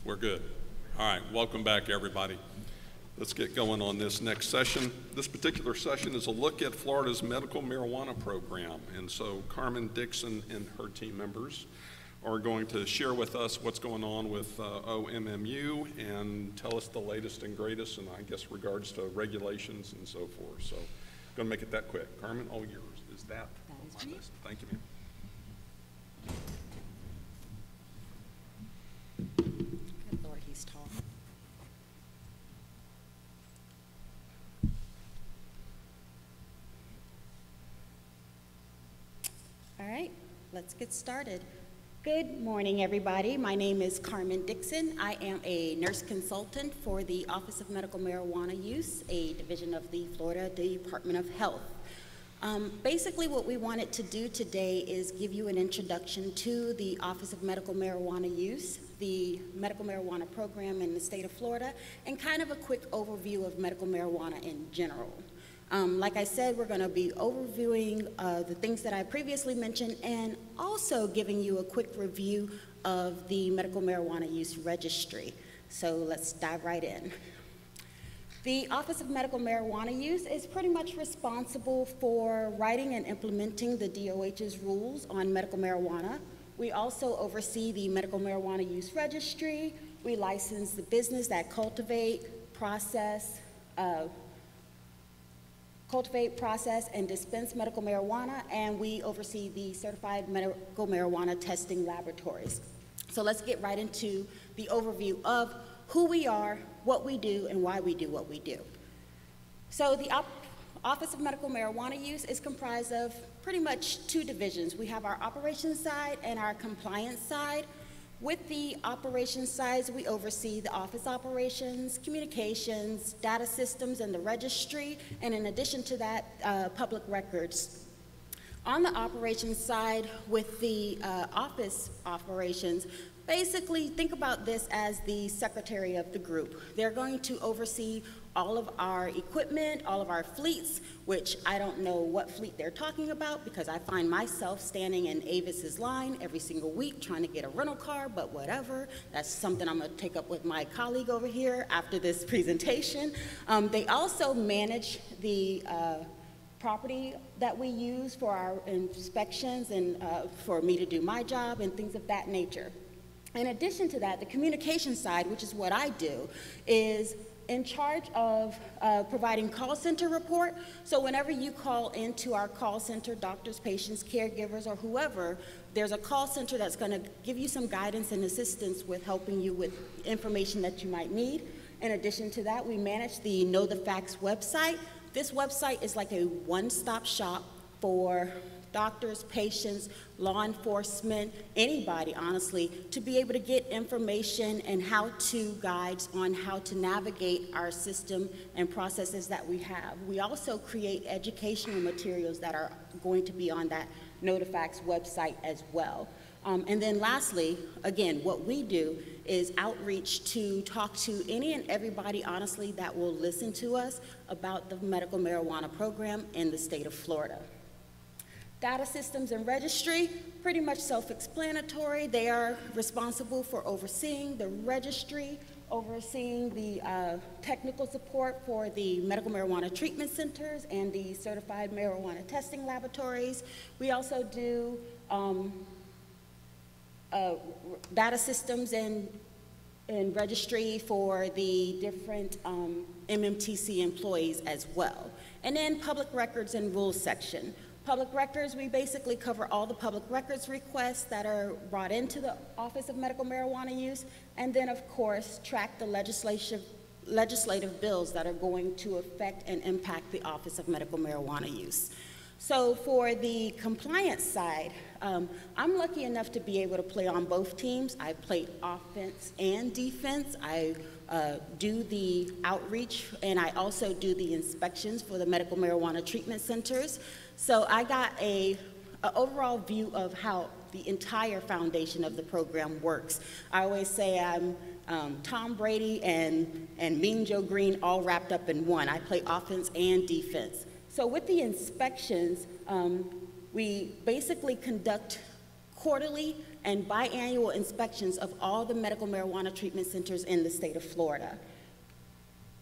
We're good. All right, welcome back, everybody. Let's get going on this next session. This particular session is a look at Florida's medical marijuana program. And so Carmen, Dixon, and her team members are going to share with us what's going on with OMMU and tell us the latest and greatest, and I guess regards to regulations and so forth. So I'm going to make it that quick. Carmen, all yours. Is that on my list? Thank you, ma'am. Good Lord, he's tall. All right, let's get started. Good morning, everybody. My name is Carmen Dixon. I am a nurse consultant for the Office of Medical Marijuana Use, a division of the Florida Department of Health. Basically, what we wanted to do today is give you an introduction to the Office of Medical Marijuana Use, the medical marijuana program in the state of Florida, and kind of a quick overview of medical marijuana in general. Like I said, we're going to be overviewing the things that I previously mentioned and also giving you a quick review of the Medical Marijuana Use Registry. So let's dive right in. The Office of Medical Marijuana Use is pretty much responsible for writing and implementing the DOH's rules on medical marijuana. We also oversee the Medical Marijuana Use Registry. We license the business that cultivate, process, and dispense medical marijuana, and we oversee the certified medical marijuana testing laboratories. So let's get right into the overview of who we are, what we do, and why we do what we do. So the Office of Medical Marijuana Use is comprised of pretty much two divisions. We have our operations side and our compliance side. With the operations side, we oversee the office operations, communications, data systems, and the registry, and in addition to that, public records. On the operations side, with the office operations, basically think about this as the secretary of the group. They're going to oversee all of our equipment, all of our fleets, which I don't know what fleet they're talking about because I find myself standing in Avis's line every single week trying to get a rental car, but whatever. That's something I'm going to take up with my colleague over here after this presentation. They also manage the property that we use for our inspections and for me to do my job and things of that nature. In addition to that, the communication side, which is what I do, is in charge of providing call center report. So whenever you call into our call center, doctors, patients, caregivers, or whoever, there's a call center that's going to give you some guidance and assistance with helping you with information that you might need. In addition to that, we manage the Know the Facts website. This website is like a one-stop shop for doctors, patients, law enforcement, anybody, honestly, to be able to get information and how-to guides on how to navigate our system and processes that we have. We also create educational materials that are going to be on that Know the Facts website as well. And then lastly, again, what we do is outreach to talk to any and everybody, honestly, that will listen to us about the medical marijuana program in the state of Florida. Data systems and registry, pretty much self-explanatory. They are responsible for overseeing the registry, overseeing the technical support for the medical marijuana treatment centers and the certified marijuana testing laboratories. We also do data systems and registry for the different MMTC employees as well. And then public records and rules section. Public records, we basically cover all the public records requests that are brought into the Office of Medical Marijuana Use, and then of course track the legislative bills that are going to affect and impact the Office of Medical Marijuana Use. So for the compliance side, I'm lucky enough to be able to play on both teams. I played offense and defense. I do the outreach, and I also do the inspections for the medical marijuana treatment centers. So I got an overall view of how the entire foundation of the program works. I always say I'm Tom Brady and Mean Joe Green all wrapped up in one. I play offense and defense. So with the inspections, we basically conduct quarterly and biannual inspections of all the medical marijuana treatment centers in the state of Florida.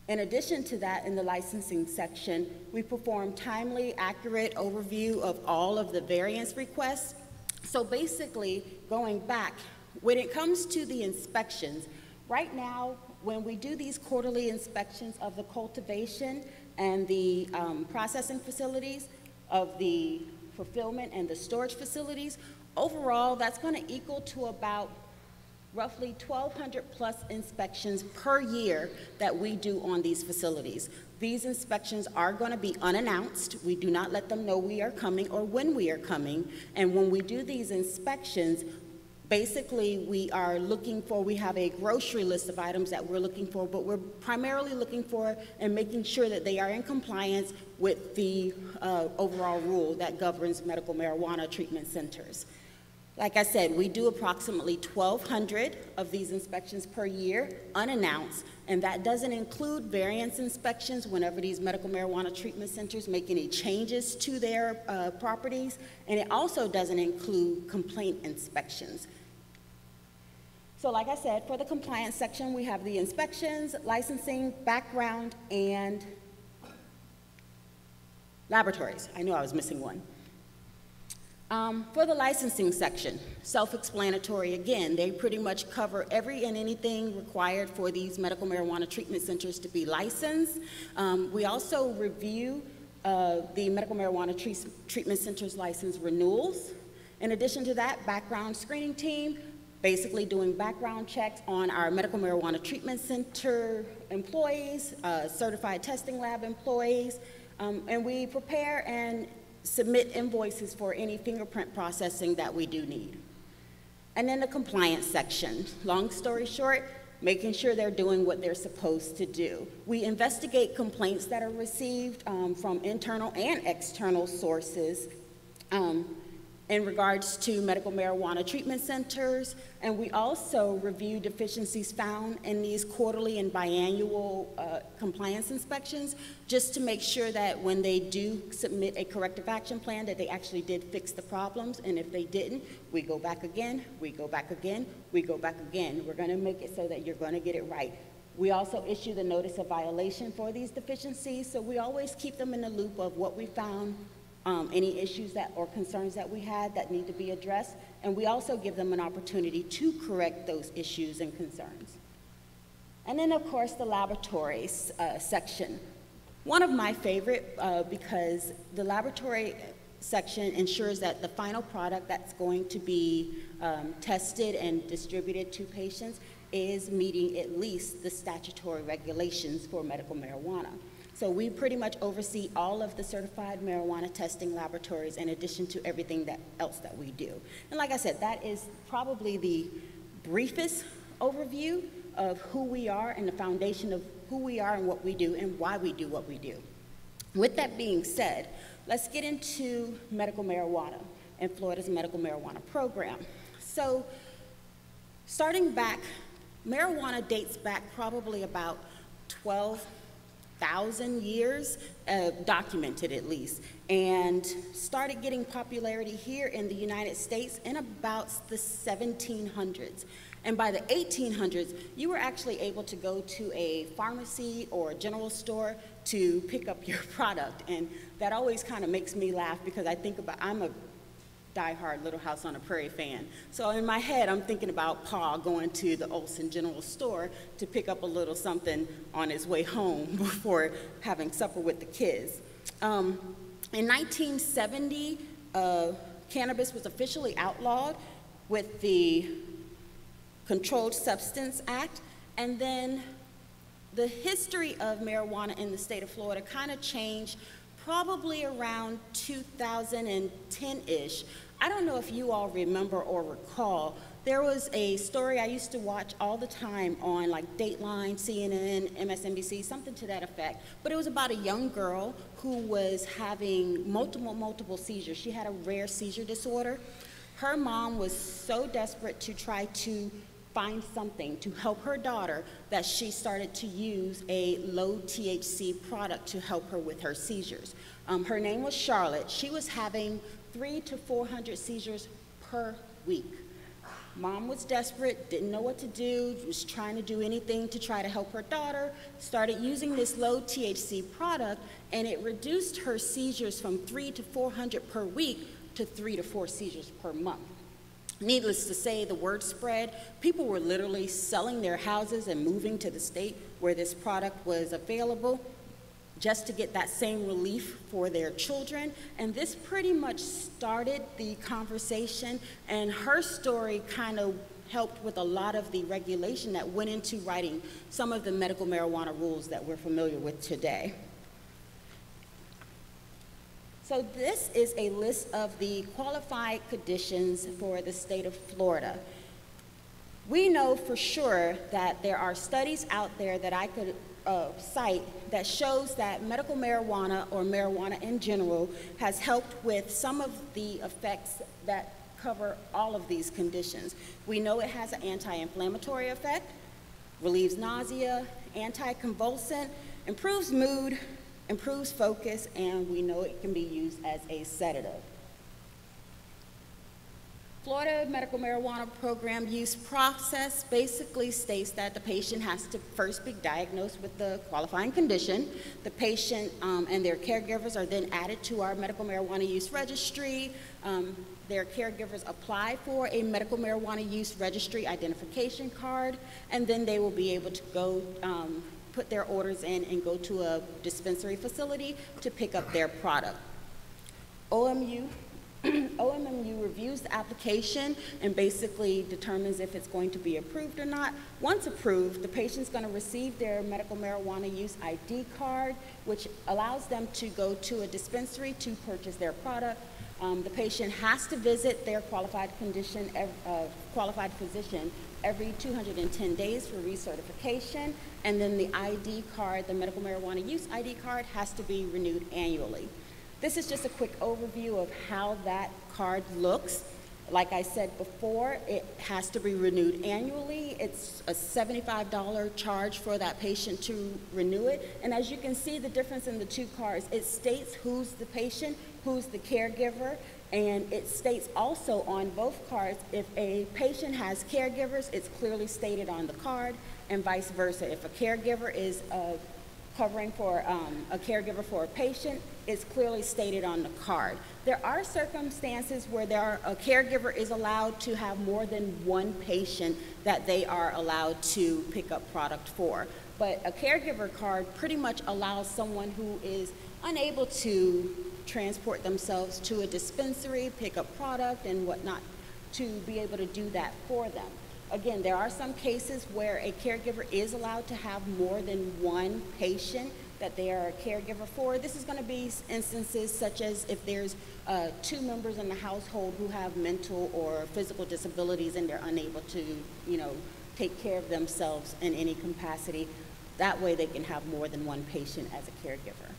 In addition to that, in the licensing section, we perform timely, accurate overview of all of the variance requests. So basically, going back, when it comes to the inspections, right now, when we do these quarterly inspections of the cultivation and the processing facilities, of the fulfillment and the storage facilities, overall, that's going to equal to about roughly 1,200 plus inspections per year that we do on these facilities. These inspections are going to be unannounced. We do not let them know we are coming or when we are coming. And when we do these inspections, basically we are looking for, we have a grocery list of items that we're looking for, but we're primarily looking for and making sure that they are in compliance with the overall rule that governs medical marijuana treatment centers. Like I said, we do approximately 1,200 of these inspections per year, unannounced, and that doesn't include variance inspections whenever these medical marijuana treatment centers make any changes to their properties, and it also doesn't include complaint inspections. So like I said, for the compliance section, we have the inspections, licensing, background, and laboratories. I knew I was missing one. For the licensing section, self-explanatory again, they pretty much cover every and anything required for these medical marijuana treatment centers to be licensed. We also review the medical marijuana treatment centers license renewals. In addition to that, background screening team, basically doing background checks on our medical marijuana treatment center employees, certified testing lab employees, and we prepare and submit invoices for any fingerprint processing that we do need. And then the compliance section. Long story short, making sure they're doing what they're supposed to do. We investigate complaints that are received from internal and external sources in regards to medical marijuana treatment centers, and we also review deficiencies found in these quarterly and biannual compliance inspections, just to make sure that when they do submit a corrective action plan, that they actually did fix the problems, and if they didn't, we go back again, we go back again, we go back again. We're gonna make it so that you're gonna get it right. We also issue the notice of violation for these deficiencies, so we always keep them in the loop of what we found, any issues that or concerns that we had that need to be addressed, and we also give them an opportunity to correct those issues and concerns. And then, of course, the laboratories section. One of my favorite because the laboratory section ensures that the final product that's going to be tested and distributed to patients is meeting at least the statutory regulations for medical marijuana. So we pretty much oversee all of the certified marijuana testing laboratories in addition to everything else that we do. And like I said, that is probably the briefest overview of who we are and the foundation of who we are and what we do and why we do what we do. With that being said, let's get into medical marijuana and Florida's medical marijuana program. So starting back, marijuana dates back probably about 12,000 years, documented at least, and started getting popularity here in the United States in about the 1700s. And by the 1800s, you were actually able to go to a pharmacy or a general store to pick up your product. And that always kind of makes me laugh because I think about, I'm a diehard Little House on the Prairie fan. So in my head, I'm thinking about Pa going to the Olsen General Store to pick up a little something on his way home before having supper with the kids. In 1970, cannabis was officially outlawed with the Controlled Substance Act, and then the history of marijuana in the state of Florida kind of changed probably around 2010-ish. I don't know if you all remember or recall, there was a story I used to watch all the time on like Dateline, CNN, MSNBC, something to that effect, but it was about a young girl who was having multiple seizures. She had a rare seizure disorder. Her mom was so desperate to try to find something to help her daughter that she started to use a low THC product to help her with her seizures. Her name was Charlotte. She was having 300 to 400 seizures per week. Mom was desperate, didn't know what to do, was trying to do anything to try to help her daughter, started using this low THC product, and it reduced her seizures from 300 to 400 per week to 3 to 4 seizures per month. Needless to say, the word spread. People were literally selling their houses and moving to the state where this product was available just to get that same relief for their children. And this pretty much started the conversation, and her story kind of helped with a lot of the regulation that went into writing some of the medical marijuana rules that we're familiar with today. So this is a list of the qualified conditions for the state of Florida. We know for sure that there are studies out there that I could cite that shows that medical marijuana, or marijuana in general, has helped with some of the effects that cover all of these conditions. We know it has an anti-inflammatory effect, relieves nausea, anti-convulsant, improves mood, improves focus, and we know it can be used as a sedative. Florida medical marijuana program use process basically states that the patient has to first be diagnosed with the qualifying condition. The patient and their caregivers are then added to our medical marijuana use registry. Their caregivers apply for a medical marijuana use registry identification card, and then they will be able to go put their orders in and go to a dispensary facility to pick up their product. OMMU reviews the application and basically determines if it's going to be approved or not. Once approved, the patient's going to receive their medical marijuana use ID card, which allows them to go to a dispensary to purchase their product. The patient has to visit their qualified physician every 210 days for recertification, and then the ID card, the medical marijuana use ID card, has to be renewed annually. This is just a quick overview of how that card looks. Like I said before, it has to be renewed annually. It's a $75 charge for that patient to renew it. And as you can see the difference in the two cards, it states who's the patient, who's the caregiver, and it states also on both cards, if a patient has caregivers, it's clearly stated on the card, and vice versa. If a caregiver is covering for a caregiver for a patient, it's clearly stated on the card. There are circumstances where a caregiver is allowed to have more than one patient that they are allowed to pick up product for. But a caregiver card pretty much allows someone who is unable to transport themselves to a dispensary, pick up product and whatnot, to be able to do that for them. Again, there are some cases where a caregiver is allowed to have more than one patient that they are a caregiver for. This is going to be instances such as if there's 2 members in the household who have mental or physical disabilities and they're unable to, take care of themselves in any capacity. That way they can have more than one patient as a caregiver.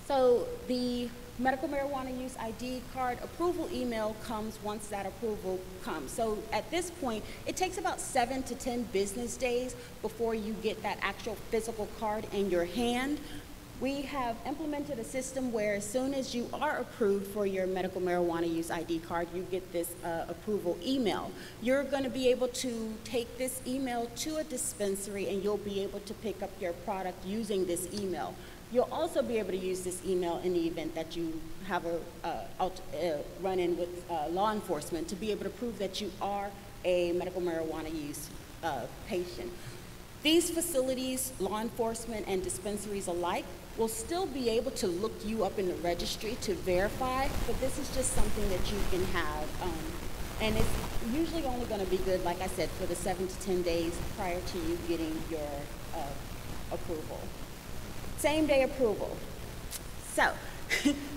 So the medical marijuana use ID card approval email comes once that approval comes. So at this point, it takes about 7 to 10 business days before you get that actual physical card in your hand. We have implemented a system where as soon as you are approved for your medical marijuana use ID card, you get this approval email. You're going to be able to take this email to a dispensary and you'll be able to pick up your product using this email. You'll also be able to use this email in the event that you have a run-in with law enforcement to be able to prove that you are a medical marijuana use patient. These facilities, law enforcement and dispensaries alike, will still be able to look you up in the registry to verify, but this is just something that you can have. And it's usually only going to be good, like I said, for the 7 to 10 days prior to you getting your approval. Same-day approval. So,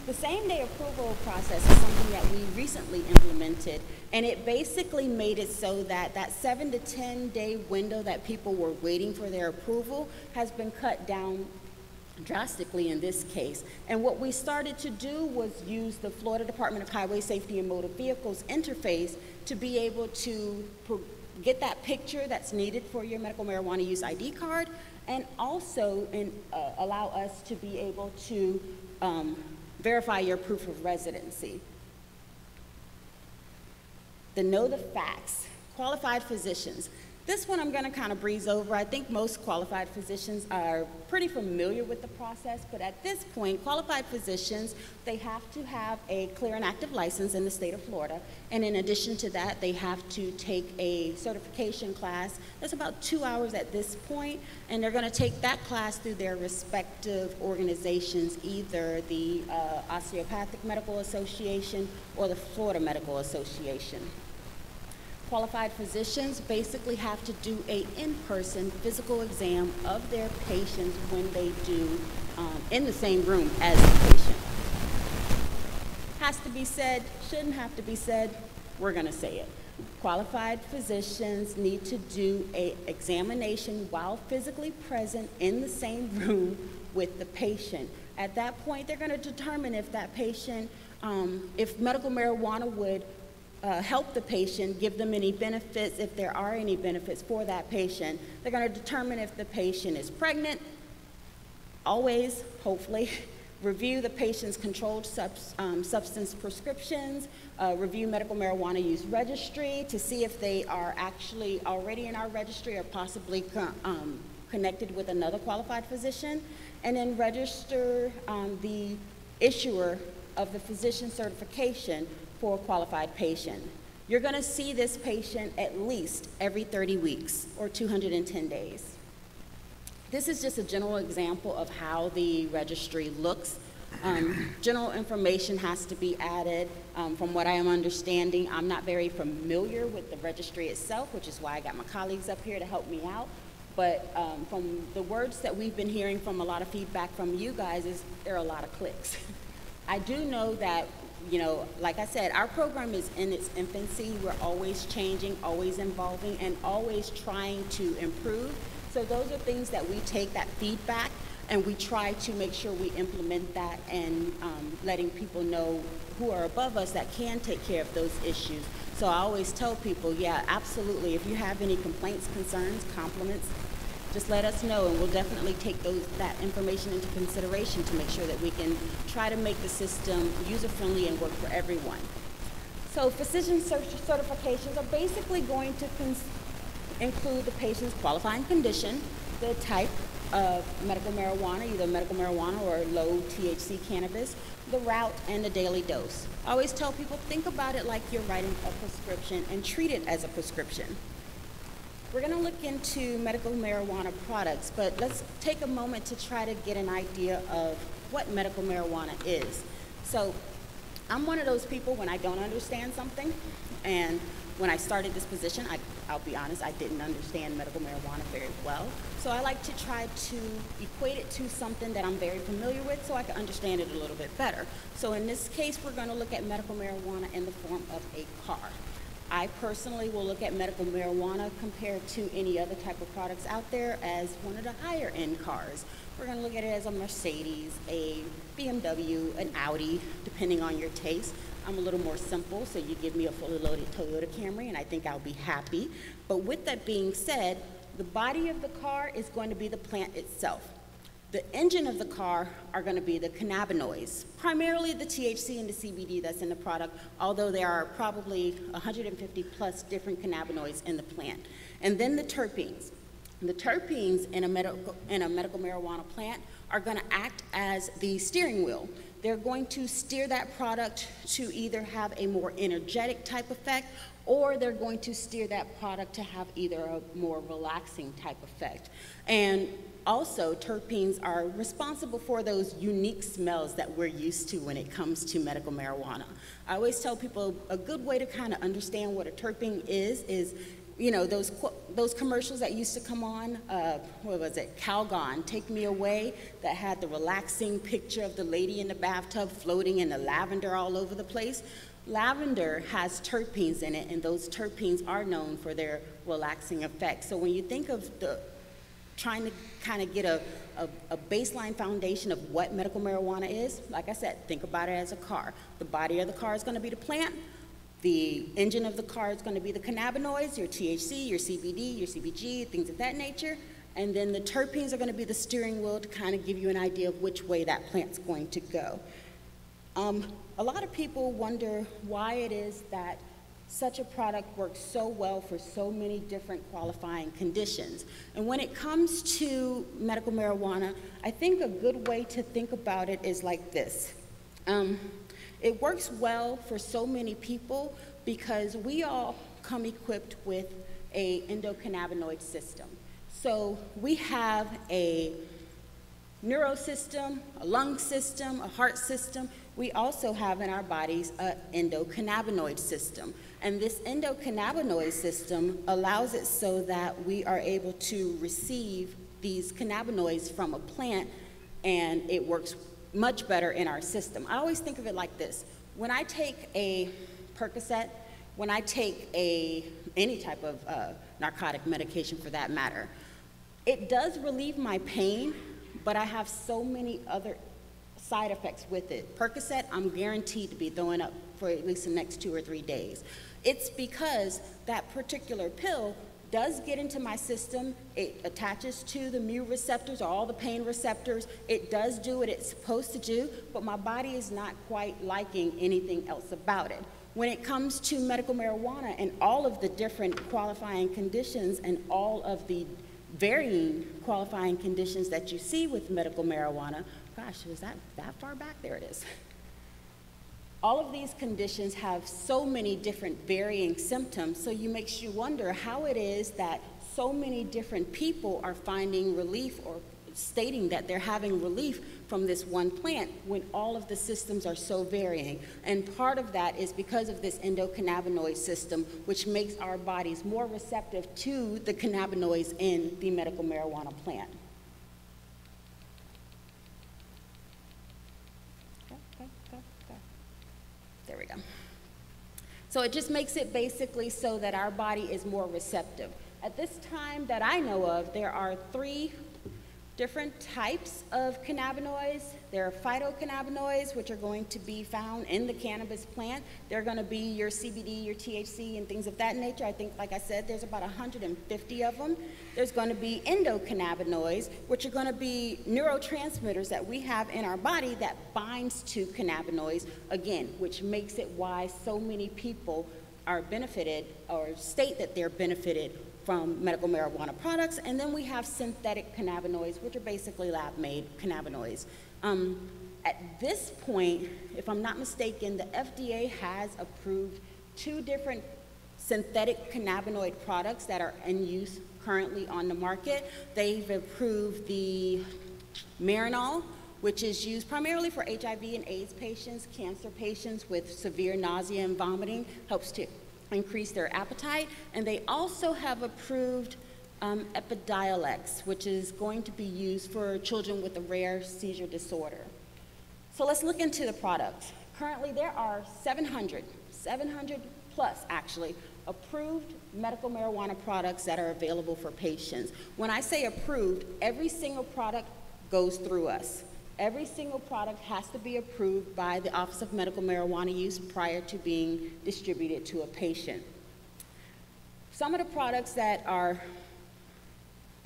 the same-day approval process is something that we recently implemented, and it basically made it so that that 7 to 10-day window that people were waiting for their approval has been cut down drastically in this case. And what we started to do was use the Florida Department of Highway Safety and Motor Vehicles interface to be able to get that picture that's needed for your medical marijuana use ID card, and also allow us to be able to verify your proof of residency. the know the facts, qualified physicians. This one I'm going to kind of breeze over. I think most qualified physicians are pretty familiar with the process, but at this point, qualified physicians, they have to have a clear and active license in the state of Florida, and in addition to that, they have to take a certification class. That's about 2 hours at this point, and they're going to take that class through their respective organizations, either the Osteopathic Medical Association or the Florida Medical Association. Qualified physicians basically have to do a in-person physical exam of their patients when they do in the same room as the patient. Has to be said, shouldn't have to be said, we're going to say it. Qualified physicians need to do an examination while physically present in the same room with the patient. At that point, they're going to determine if that patient, if medical marijuana would help the patient, give them any benefits, if there are any benefits for that patient. They're going to determine if the patient is pregnant, always, hopefully, review the patient's controlled substance prescriptions, review medical marijuana use registry to see if they are actually already in our registry or possibly connected with another qualified physician, and then register the issuer of the physician certification for a qualified patient. You're going to see this patient at least every 30 weeks or 210 days. This is just a general example of how the registry looks. General information has to be added. From what I am understanding, I'm not very familiar with the registry itself, which is why I got my colleagues up here to help me out. But from the words that we've been hearing from a lot of feedback from you guys is there are a lot of clicks. I do know that, you know, like I said, our program is in its infancy. We're always changing, always evolving, and always trying to improve. So those are things that we take that feedback and we try to make sure we implement that and letting people know who are above us that can take care of those issues. So I always tell people, yeah, absolutely, if you have any complaints, concerns, compliments, just let us know, and we'll definitely take that information into consideration to make sure that we can try to make the system user-friendly and work for everyone. So physician certifications are basically going to include the patient's qualifying condition, the type of medical marijuana, either medical marijuana or low THC cannabis, the route, and the daily dose. I always tell people, think about it like you're writing a prescription and treat it as a prescription. We're going to look into medical marijuana products, but let's take a moment to try to get an idea of what medical marijuana is. So I'm one of those people when I don't understand something, and when I started this position, I'll be honest, I didn't understand medical marijuana very well. So I like to try to equate it to something that I'm very familiar with so I can understand it a little bit better. So in this case, we're going to look at medical marijuana in the form of a car. I personally will look at medical marijuana compared to any other type of products out there as one of the higher end cars. We're going to look at it as a Mercedes, a BMW, an Audi, depending on your taste. I'm a little more simple, so you give me a fully loaded Toyota Camry and I think I'll be happy. But with that being said, the body of the car is going to be the plant itself. The engine of the car are going to be the cannabinoids, primarily the THC and the CBD that's in the product, although there are probably 150 plus different cannabinoids in the plant. And then the terpenes. The terpenes in a medical marijuana plant are going to act as the steering wheel. They're going to steer that product to either have a more energetic type effect, or they're going to steer that product to have either a more relaxing type effect. And also, terpenes are responsible for those unique smells that we're used to when it comes to medical marijuana. I always tell people a good way to kind of understand what a terpene is, you know, those commercials that used to come on, what was it, Calgon, Take Me Away, that had the relaxing picture of the lady in the bathtub floating in the lavender all over the place. Lavender has terpenes in it, and those terpenes are known for their relaxing effect. So when you think of trying to kind of get a baseline foundation of what medical marijuana is, like I said, think about it as a car. The body of the car is going to be the plant. The engine of the car is going to be the cannabinoids, your THC, your CBD, your CBG, things of that nature. And then the terpenes are going to be the steering wheel to kind of give you an idea of which way that plant's going to go. A lot of people wonder why it is that such a product works so well for so many different qualifying conditions. And when it comes to medical marijuana, I think a good way to think about it is like this. It works well for so many people because we all come equipped with an endocannabinoid system. So we have a neuro system, a lung system, a heart system. We also have in our bodies an endocannabinoid system. And this endocannabinoid system allows it so that we are able to receive these cannabinoids from a plant, and it works much better in our system. I always think of it like this. When I take a Percocet, when I take any type of narcotic medication for that matter, it does relieve my pain, but I have so many other side effects with it. Percocet, I'm guaranteed to be throwing up for at least the next 2 or 3 days. It's because that particular pill does get into my system. It attaches to the mu receptors or all the pain receptors. It does do what it's supposed to do, but my body is not quite liking anything else about it. When it comes to medical marijuana and all of the different qualifying conditions and all of the varying qualifying conditions that you see with medical marijuana, gosh, is that far back? There it is. All of these conditions have so many different varying symptoms, so it makes you wonder how it is that so many different people are finding relief or stating that they're having relief from this one plant when all of the systems are so varying. And part of that is because of this endocannabinoid system, which makes our bodies more receptive to the cannabinoids in the medical marijuana plant. There we go. So it just makes it basically so that our body is more receptive. At this time that I know of, there are 3 different types of cannabinoids. There are phytocannabinoids, which are going to be found in the cannabis plant. They're going to be your CBD, your THC, and things of that nature. I think, like I said, there's about 150 of them. There's going to be endocannabinoids, which are going to be neurotransmitters that we have in our body that binds to cannabinoids, again, which makes it why so many people are benefited or state that they're benefited from medical marijuana products. And then we have synthetic cannabinoids, which are basically lab-made cannabinoids. At this point, if I'm not mistaken, the FDA has approved 2 different synthetic cannabinoid products that are in use currently on the market. They've approved the Marinol, which is used primarily for HIV and AIDS patients, cancer patients with severe nausea and vomiting, helps to increase their appetite. And they also have approved Epidiolex, which is going to be used for children with a rare seizure disorder. So let's look into the products. Currently there are 700 plus actually, approved medical marijuana products that are available for patients. When I say approved, every single product goes through us. Every single product has to be approved by the Office of Medical Marijuana Use prior to being distributed to a patient. Some of the products that are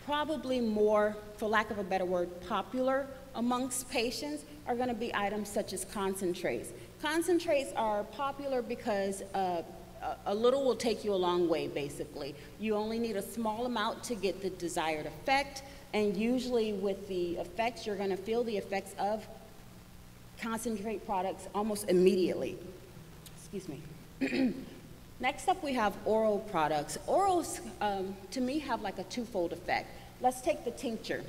probably more, for lack of a better word, popular amongst patients are going to be items such as concentrates. Concentrates are popular because a little will take you a long way, basically. You only need a small amount to get the desired effect. And usually with the effects, you're going to feel the effects of concentrate products almost immediately. Excuse me. Next up, we have oral products. Orals, to me, have like a 2-fold effect. Let's take the tincture.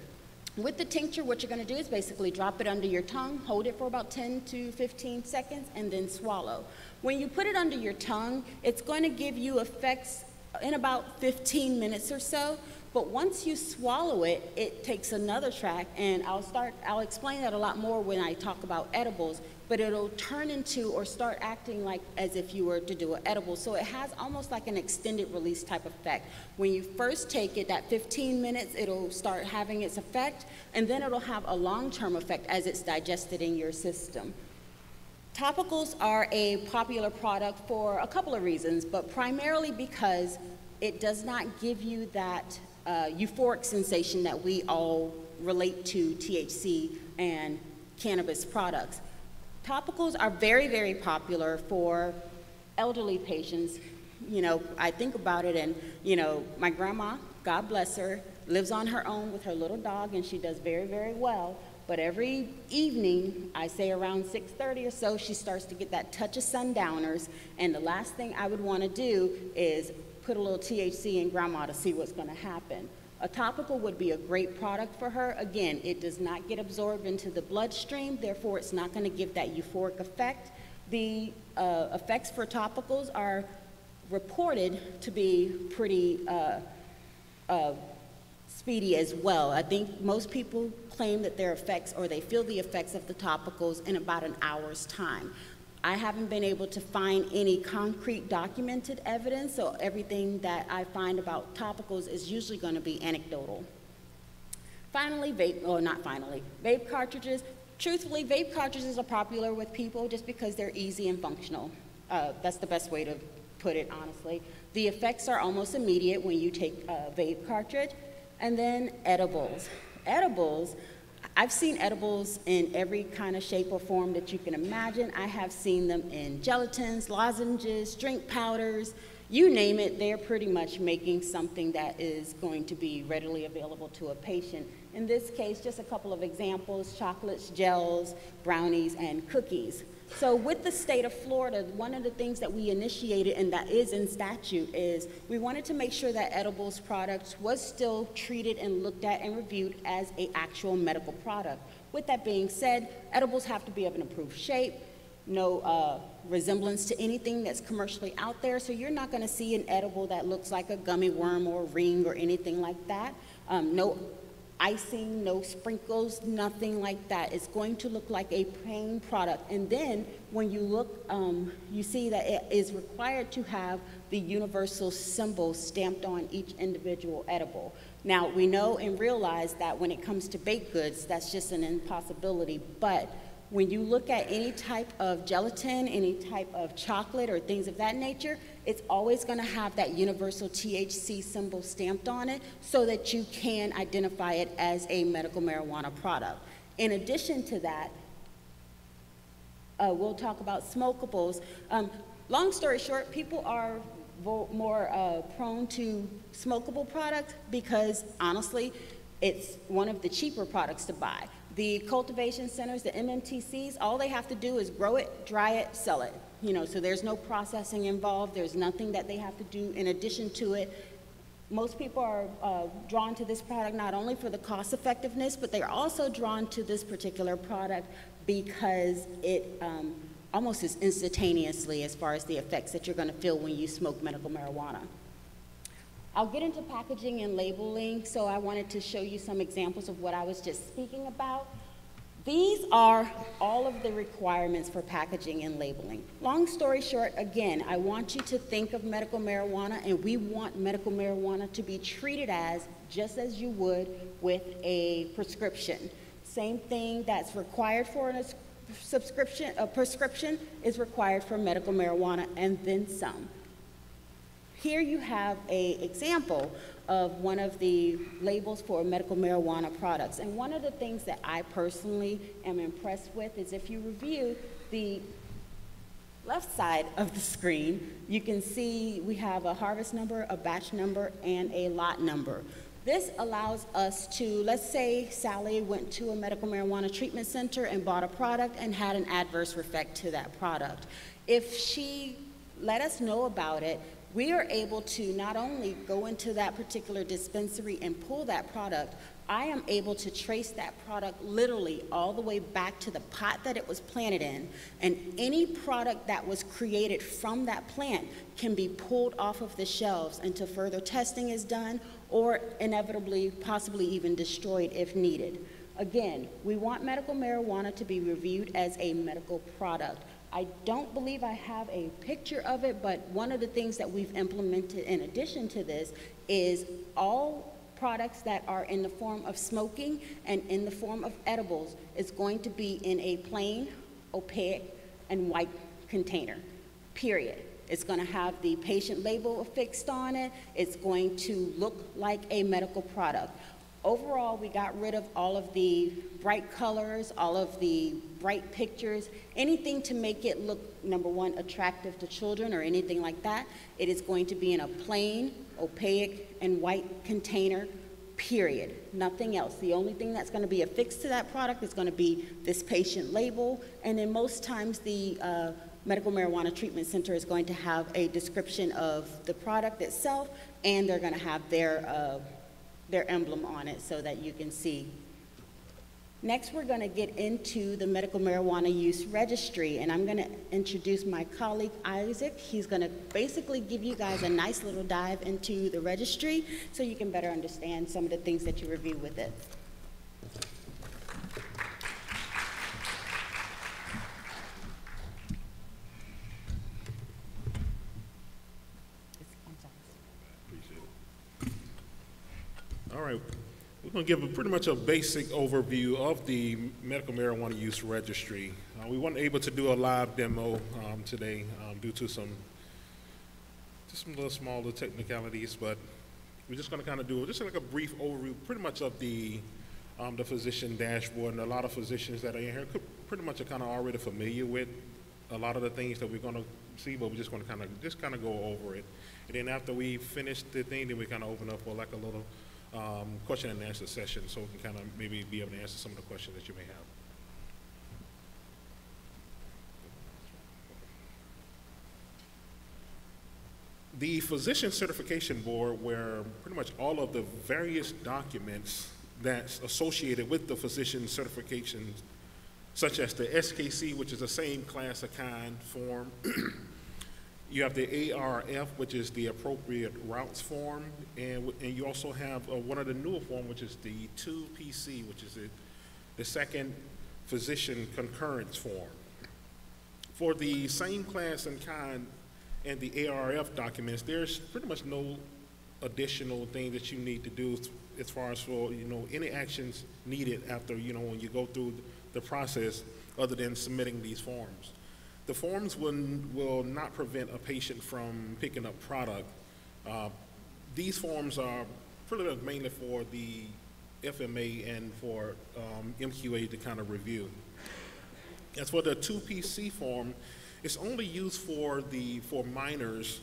With the tincture, what you're going to do is basically drop it under your tongue, hold it for about 10 to 15 seconds, and then swallow. When you put it under your tongue, it's going to give you effects in about 15 minutes or so. But once you swallow it, it takes another track, and I'll explain that a lot more when I talk about edibles, but it'll turn into or start acting like as if you were to do an edible. So it has almost like an extended release type effect. When you first take it, that 15 minutes, it'll start having its effect, and then it'll have a long-term effect as it's digested in your system. Topicals are a popular product for a couple of reasons, but primarily because it does not give you that euphoric sensation that we all relate to THC and cannabis products. Topicals are very, very popular for elderly patients, I think about it, and, my grandma, God bless her, lives on her own with her little dog, and she does very, very well. But every evening, I say around 6:30 or so, she starts to get that touch of sundowners, and the last thing I would want to do is put a little THC in grandma to see what's going to happen. A topical would be a great product for her. Again, it does not get absorbed into the bloodstream, therefore it's not going to give that euphoric effect. The effects for topicals are reported to be pretty speedy as well. I think most people claim that their effects, or they feel the effects of the topicals in about an hour's time. I haven't been able to find any concrete documented evidence, so everything that I find about topicals is usually going to be anecdotal. Finally, vape cartridges. Truthfully, vape cartridges are popular with people just because they're easy and functional. That's the best way to put it, honestly. The effects are almost immediate when you take a vape cartridge. And then edibles. Edibles, I've seen edibles in every kind of shape or form that you can imagine. I have seen them in gelatins, lozenges, drink powders, you name it, they're pretty much making something that is going to be readily available to a patient. In this case, just a couple of examples: chocolates, gels, brownies, and cookies. So with the state of Florida, one of the things that we initiated, and that is in statute, is we wanted to make sure that edibles products was still treated and looked at and reviewed as an actual medical product. With that being said, edibles have to be of an approved shape, no resemblance to anything that's commercially out there, so you're not going to see an edible that looks like a gummy worm or a ring or anything like that. No icing, no sprinkles, nothing like that. It's going to look like a plain product. And then when you look, you see that it is required to have the universal symbol stamped on each individual edible. Now, we know and realize that when it comes to baked goods, that's just an impossibility, but when you look at any type of gelatin, any type of chocolate or things of that nature, it's always going to have that universal THC symbol stamped on it so that you can identify it as a medical marijuana product. In addition to that, we'll talk about smokables. Long story short, people are more prone to smokable products because, honestly, it's one of the cheaper products to buy. The cultivation centers, the MMTCs, all they have to do is grow it, dry it, sell it. So there's no processing involved. There's nothing that they have to do in addition to it. Most people are drawn to this product not only for the cost effectiveness, but they're also drawn to this particular product because it almost is instantaneously as far as the effects that you're going to feel when you smoke medical marijuana. I'll get into packaging and labeling, so I wanted to show you some examples of what I was just speaking about. These are all of the requirements for packaging and labeling. Long story short, again, I want you to think of medical marijuana, and we want medical marijuana to be treated as just as you would with a prescription. Same thing that's required for a prescription is required for medical marijuana, and then some. Here you have an example of one of the labels for medical marijuana products. And one of the things that I personally am impressed with is if you review the left side of the screen, you can see we have a harvest number, a batch number, and a lot number. This allows us to, let's say Sally went to a medical marijuana treatment center and bought a product and had an adverse effect to that product. If she let us know about it, we are able to not only go into that particular dispensary and pull that product, I am able to trace that product literally all the way back to the pot that it was planted in, and any product that was created from that plant can be pulled off of the shelves until further testing is done or inevitably, possibly even destroyed if needed. Again, we want medical marijuana to be reviewed as a medical product. I don't believe I have a picture of it, but one of the things that we've implemented in addition to this is all products that are in the form of smoking and in the form of edibles is going to be in a plain, opaque, and white container, period. It's going to have the patient label affixed on it. It's going to look like a medical product. Overall, we got rid of all of the bright colors, all of the bright pictures, anything to make it look, number one, attractive to children or anything like that. It is going to be in a plain, opaque, and white container, period. Nothing else. The only thing that's going to be affixed to that product is going to be this patient label, and then most times the Medical Marijuana Treatment Center is going to have a description of the product itself, and they're going to have their emblem on it so that you can see. Next, we're going to get into the Medical Marijuana Use Registry, and I'm going to introduce my colleague, Isaac. He's going to basically give you guys a nice little dive into the registry so you can better understand some of the things that you review with it. All right, we're going to give pretty much a basic overview of the Medical Marijuana Use Registry. We weren't able to do a live demo today due to some little smaller technicalities, but we're just going to kind of do just like a brief overview pretty much of the physician dashboard, and a lot of physicians that are in here pretty much are kind of already familiar with a lot of the things that we're going to see, but we're just going to kind of go over it. And then after we finish the thing, then we kind of open up for like a little question and answer session, so we can kind of maybe be able to answer some of the questions that you may have. The Physician Certification Board, where pretty much all of the various documents that's associated with the physician certifications, such as the SKC, which is the same class of kind form. You have the ARF, which is the appropriate routes form, and you also have one of the newer form, which is the 2PC, which is the second physician concurrence form. For the same class and kind and the ARF documents, there's pretty much no additional thing that you need to do as far as for any actions needed after when you go through the process, other than submitting these forms. The forms will not prevent a patient from picking up product. These forms are pretty much mainly for the FMA and for MQA to kind of review. As for the 2PC form, it's only used for minors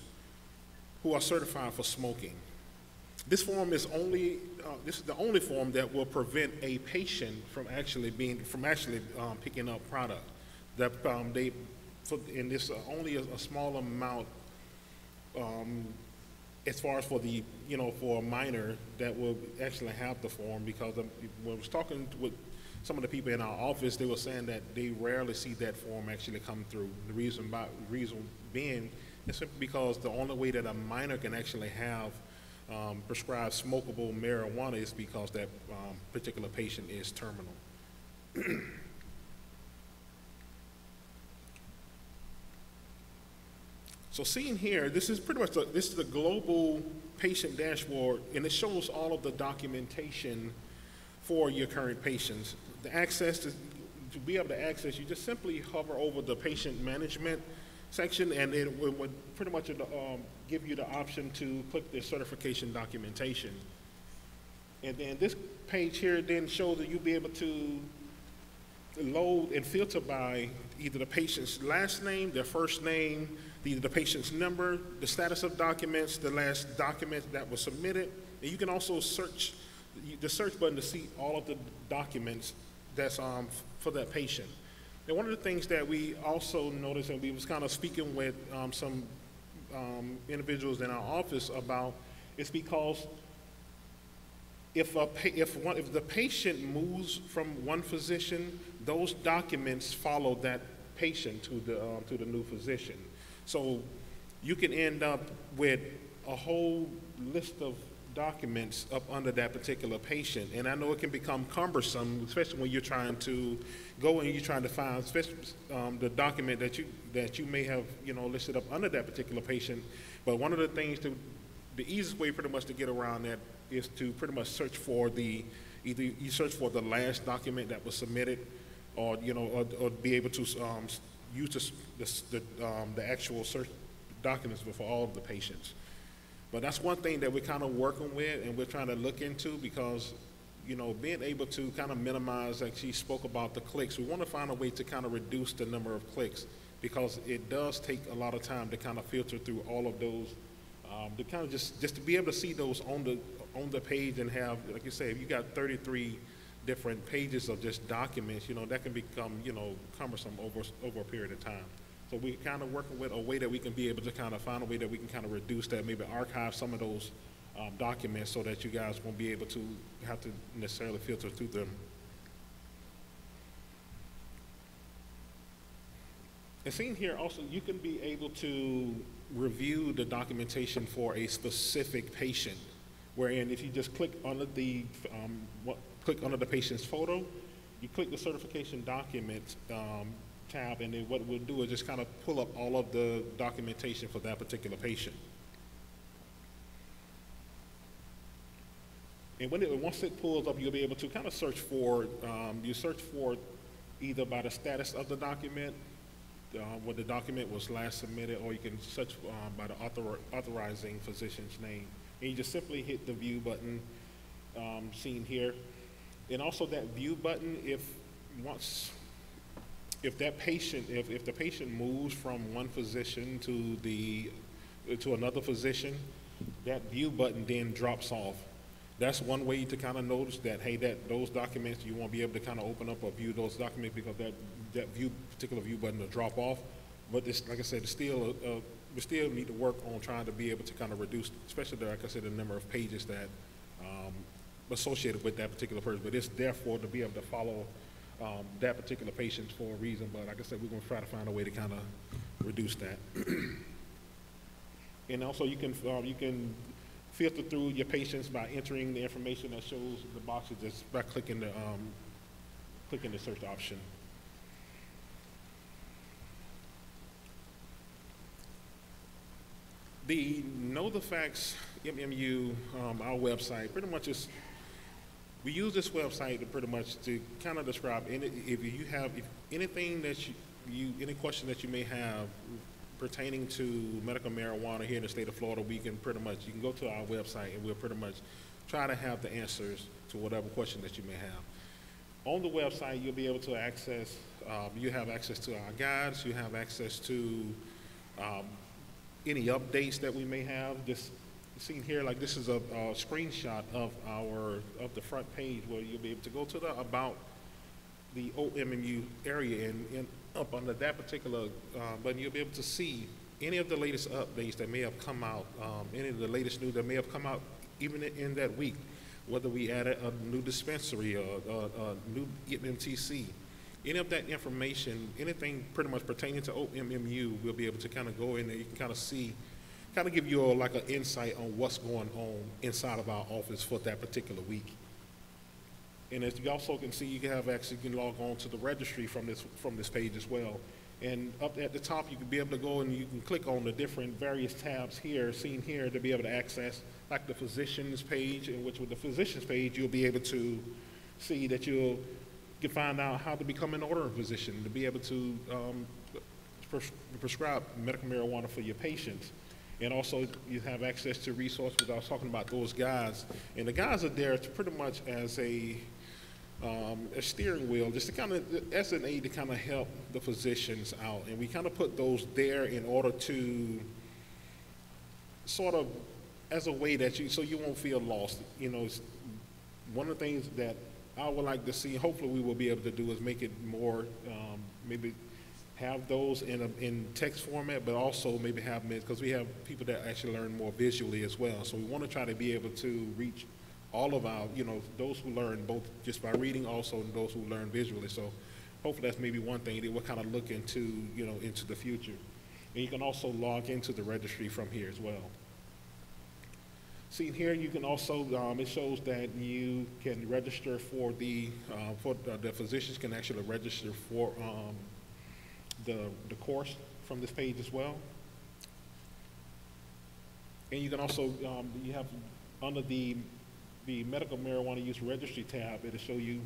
who are certified for smoking. This form is this is the only form that will prevent a patient from actually picking up product. That and it's only a small amount as far as for the for a minor that will actually have the form, because when I was talking with some of the people in our office, they were saying that they rarely see that form actually come through. The reason being is simply because the only way that a minor can actually have prescribed smokable marijuana is because that particular patient is terminal. So seeing here, this is pretty much this is the global patient dashboard, and it shows all of the documentation for your current patients. The access to be able to access, you just simply hover over the patient management section, and it would pretty much give you the option to click the certification documentation. And then this page here then shows that you'll be able to load and filter by either the patient's last name, their first name, the patient's number, the status of documents, the last document that was submitted. And you can also search the search button to see all of the documents that's for that patient. And one of the things that we also noticed, and we was kind of speaking with some individuals in our office about, is because if the patient moves from one physician, those documents follow that patient to the new physician. So you can end up with a whole list of documents up under that particular patient, and I know it can become cumbersome, especially when you're trying to go and you're trying to find the document that you may have listed up under that particular patient. But one of the things the easiest way pretty much to get around that is to pretty much search for either you search for the last document that was submitted, or or be able to use the actual search documents for all of the patients. But that's one thing that we're kind of working with and we're trying to look into, because being able to kind of minimize, like she spoke about the clicks. We want to find a way to kind of reduce the number of clicks, because it does take a lot of time to kind of filter through all of those, to kind of just to be able to see those on the page and have, like you say, if you got 33 different pages of just documents, that can become, cumbersome over a period of time. So we're kind of working with a way that we can be able to kind of find a way that we can kind of reduce that, maybe archive some of those documents so that you guys won't be able to have to necessarily filter through them. And seen here also, you can be able to review the documentation for a specific patient, wherein if you just click under the patient's photo, you click the certification document tab, and then what it will do is just kind of pull up all of the documentation for that particular patient. And once it pulls up, you'll be able to kind of search for, either by the status of the document, when the document was last submitted, or you can search by the authorizing physician's name. And you just simply hit the view button seen here. And also that view button, if the patient moves from one physician to another physician, that view button then drops off. That's one way to kind of notice that, hey, those documents, you won't be able to kind of open up or view those documents because that particular view button will drop off. But it's, like I said, we still need to work on trying to be able to kind of reduce, especially, like I said, the number of pages that associated with that particular person. But it's therefore to be able to follow that particular patient for a reason. But like I said, we're going to try to find a way to kind of reduce that. And also, you can filter through your patients by entering the information that shows the boxes just by clicking the search option. The Know the Facts OMMU, our website, pretty much is, we use this website to kind of describe if anything that any question that you may have pertaining to medical marijuana here in the state of Florida, you can go to our website and we'll pretty much try to have the answers to whatever question that you may have. On the website, you'll be able to access, you have access to our guides, you have access to any updates that we may have. Just seen here, like this is a screenshot of the front page where you'll be able to go to the About the OMMU area, and up under that particular button, you'll be able to see any of the latest updates that may have come out, any of the latest news that may have come out even in that week, whether we added a new dispensary or a new FMCCE. Any of that information, anything pretty much pertaining to OMMU, we'll be able to kind of go in there. You can kind of see, kind of give you like an insight on what's going on inside of our office for that particular week. And as you also can see, you can log on to the registry from this page as well. And up at the top, you can be able to go and you can click on the different various tabs here, seen here, to be able to access like the physician's page, in which with the physician's page, you'll be able to see that you can find out how to become an ordering physician, to be able to prescribe medical marijuana for your patients. And also, you have access to resources. I was talking about those guides. And the guides are there to pretty much as a steering wheel, just to kind of, as an aid to kind of help the physicians out. And we kind of put those there in order to sort of, as a way that so you won't feel lost. It's one of the things that I would like to see, hopefully we will be able to do, is make it more, maybe have those in text format, but also maybe have them, because we have people that actually learn more visually as well. So we want to try to be able to reach all of our, those who learn both just by reading, also those who learn visually. So hopefully that's maybe one thing that we'll kind of look into, into the future. And you can also log into the registry from here as well. See here, you can also, it shows that you can register for the physicians can actually register for the course from this page as well. And you can also, you have under the medical marijuana use registry tab, it'll show you,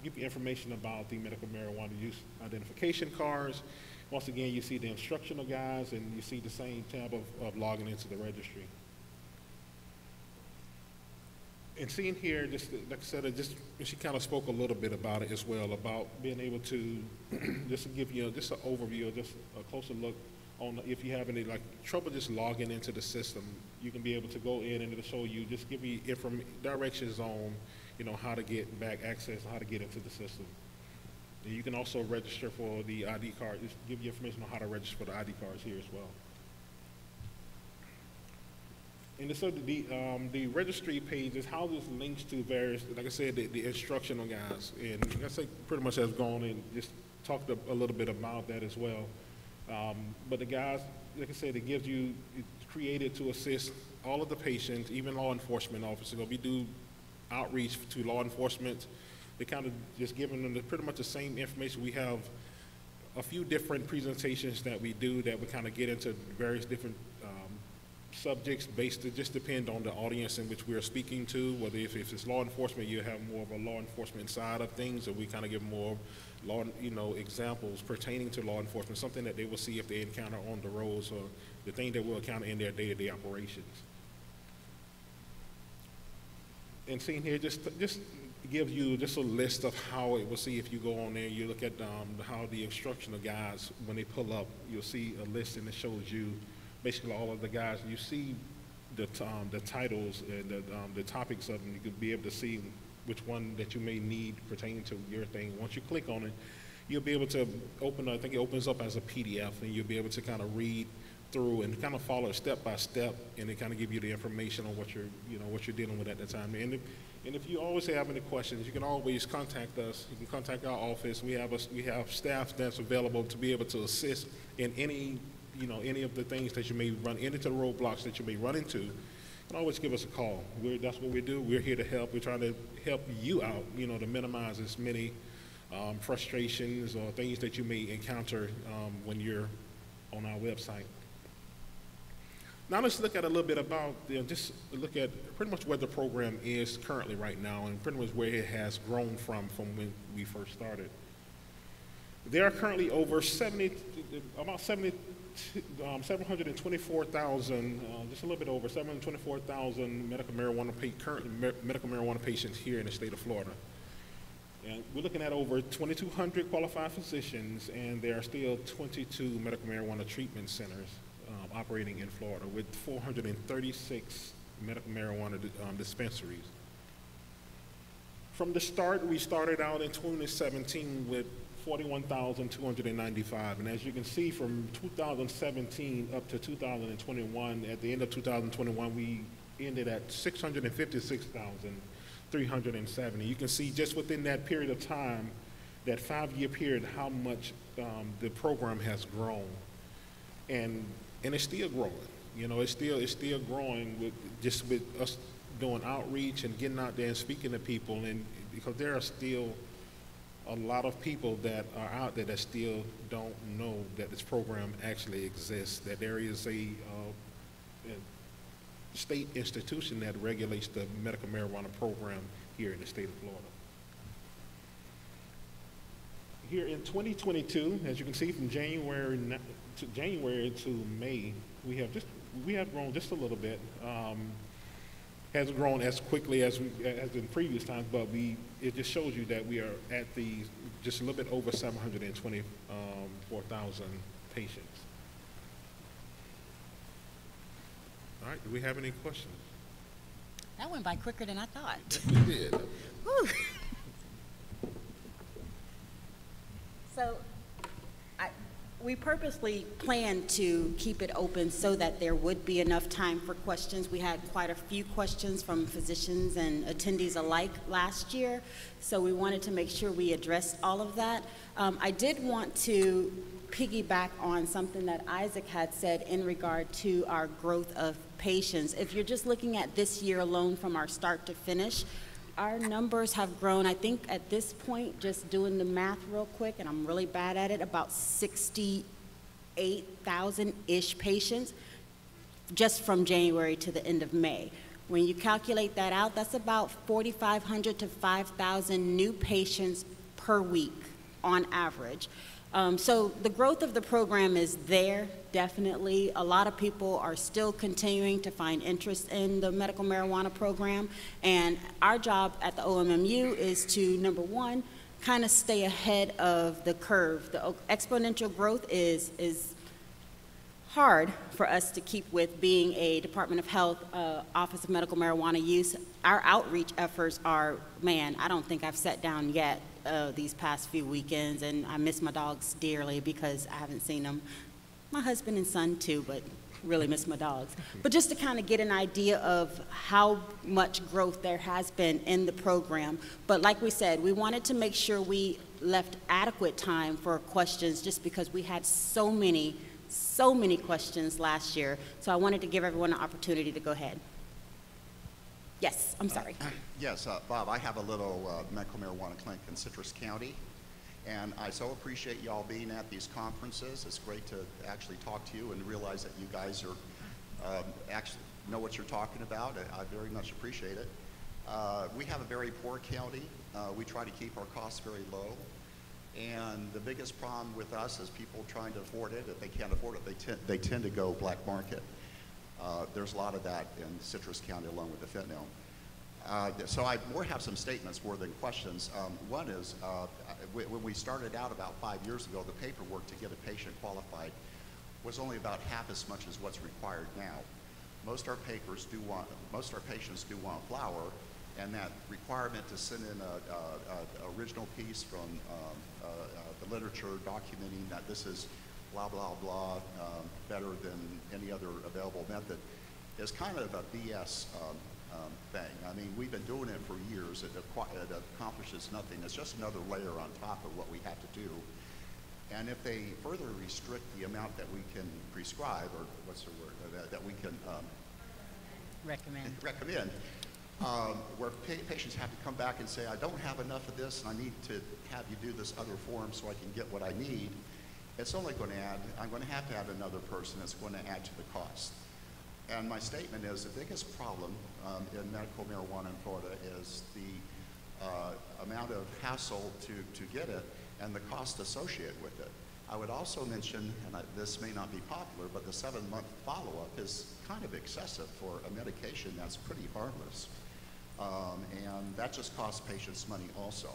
give you information about the medical marijuana use identification cards. Once again, you see the instructional guides, and you see the same tab of logging into the registry. And seeing here, just like I said, she kind of spoke a little bit about it as well, about being able to just to give you just an overview, just a closer look on if you have any like trouble just logging into the system. You can be able to go in and it'll show you, just give you directions on, how to get back access, how to get into the system. And you can also register for the ID card. Just give you information on how to register for the ID cards here as well. And so the registry page is how this links to various, like I said, the instructional guides. And like I say, pretty much has gone and just talked a little bit about that as well. But the guides, like I said, it's created to assist all of the patients, even law enforcement officers. We do outreach to law enforcement. They kind of just giving them pretty much the same information. We have a few different presentations that we do that we kind of get into various different subjects based, it just depend on the audience in which we are speaking to, whether if it's law enforcement, you have more of a law enforcement side of things, or we kind of give more law, examples pertaining to law enforcement, something that they will see if they encounter on the roads, or the thing that will encounter in their day-to-day operations. And seeing here, just gives you just a list of how it will see if you go on there, you look at how the instructional guides, when they pull up, you'll see a list and it shows you basically all of the guys. You see the titles and the topics of them. You could be able to see which one that you may need pertaining to your thing. Once you click on it, you'll be able to open, I think it opens up as a PDF, and you'll be able to kind of read through and kind of follow step by step, and it kind of give you the information on what you're dealing with at the time. And if you always have any questions, you can always contact us. You can contact our office. We have staff that's available to be able to assist in any of the things that you may run into, the roadblocks that you may run into. You can always give us a call. That's what we do. We're here to help. We're trying to help you out, to minimize as many frustrations or things that you may encounter when you're on our website. Now let's look at a little bit about, just look at pretty much where the program is currently right now, and pretty much where it has grown from when we first started. There are currently over 724,000, just a little bit over 724,000 medical marijuana patients here in the state of Florida. And we're looking at over 2,200 qualified physicians, and there are still 22 medical marijuana treatment centers operating in Florida with 436 medical marijuana dispensaries. From the start, we started out in 2017 with 41,295, and as you can see, from 2017 up to 2021, at the end of 2021, we ended at 656,370. You can see just within that period of time, that 5-year period, how much the program has grown, and it's still growing. It's still growing with us doing outreach and getting out there and speaking to people, and because there are still a lot of people that are out there that still don't know that this program actually exists, that there is a state institution that regulates the medical marijuana program here in the state of Florida. Here in 2022, as you can see, from January to May, we have grown just a little bit. Hasn't grown as quickly as in previous times, but it just shows you that we are at just a little bit over 724,000 patients. All right, do we have any questions? That went by quicker than I thought. Yes, we did. Whew. So we purposely planned to keep it open so that there would be enough time for questions. We had quite a few questions from physicians and attendees alike last year, so we wanted to make sure we addressed all of that. I did want to piggyback on something that Isaac had said in regard to our growth of patients. If you're just looking at this year alone from our start to finish, our numbers have grown, I think at this point, just doing the math real quick, and I'm really bad at it, about 68,000-ish patients just from January to the end of May. When you calculate that out, that's about 4,500 to 5,000 new patients per week on average. So the growth of the program is there. definitely, a lot of people are still continuing to find interest in the medical marijuana program. And our job at the OMMU is to, number one, kind of stay ahead of the curve. The exponential growth is hard for us to keep with, being a Department of Health Office of Medical Marijuana Use. Our outreach efforts are, man, I don't think I've sat down yet these past few weekends, and I miss my dogs dearly because I haven't seen them. My husband and son too, but really miss my dogs. But just to kind of get an idea of how much growth there has been in the program. But like we said, we wanted to make sure we left adequate time for questions, just because we had so many questions last year. So I wanted to give everyone an opportunity to go ahead. Yes, I'm sorry. Yes, Bob, I have a little medical marijuana clinic in Citrus County, and I so appreciate y'all being at these conferences. It's great to actually talk to you and realize that you guys are actually know what you're talking about. I very much appreciate it. We have a very poor county. We try to keep our costs very low. And the biggest problem with us is people trying to afford it. If they can't afford it, they tend to go black market. There's a lot of that in Citrus County along with the fentanyl. So I more have some statements more than questions. One is, when we started out about 5 years ago, the paperwork to get a patient qualified was only about half as much as what's required now. Most our patients do want flower, and that requirement to send in a original piece from the literature documenting that this is blah, blah, blah, better than any other available method is kind of a BS thing. I mean, we've been doing it for years. It accomplishes nothing. It's just another layer on top of what we have to do. And if they further restrict the amount that we can prescribe, or what's the word, that we can recommend, where patients have to come back and say, I don't have enough of this, and I need to have you do this other form so I can get what I need, it's only going to add, I'm going to have another person that's going to add to the cost. And my statement is the biggest problem in medical marijuana in Florida is the amount of hassle to get it and the cost associated with it. I would also mention, and this may not be popular, but the 7-month follow-up is kind of excessive for a medication that's pretty harmless. And that just costs patients money also.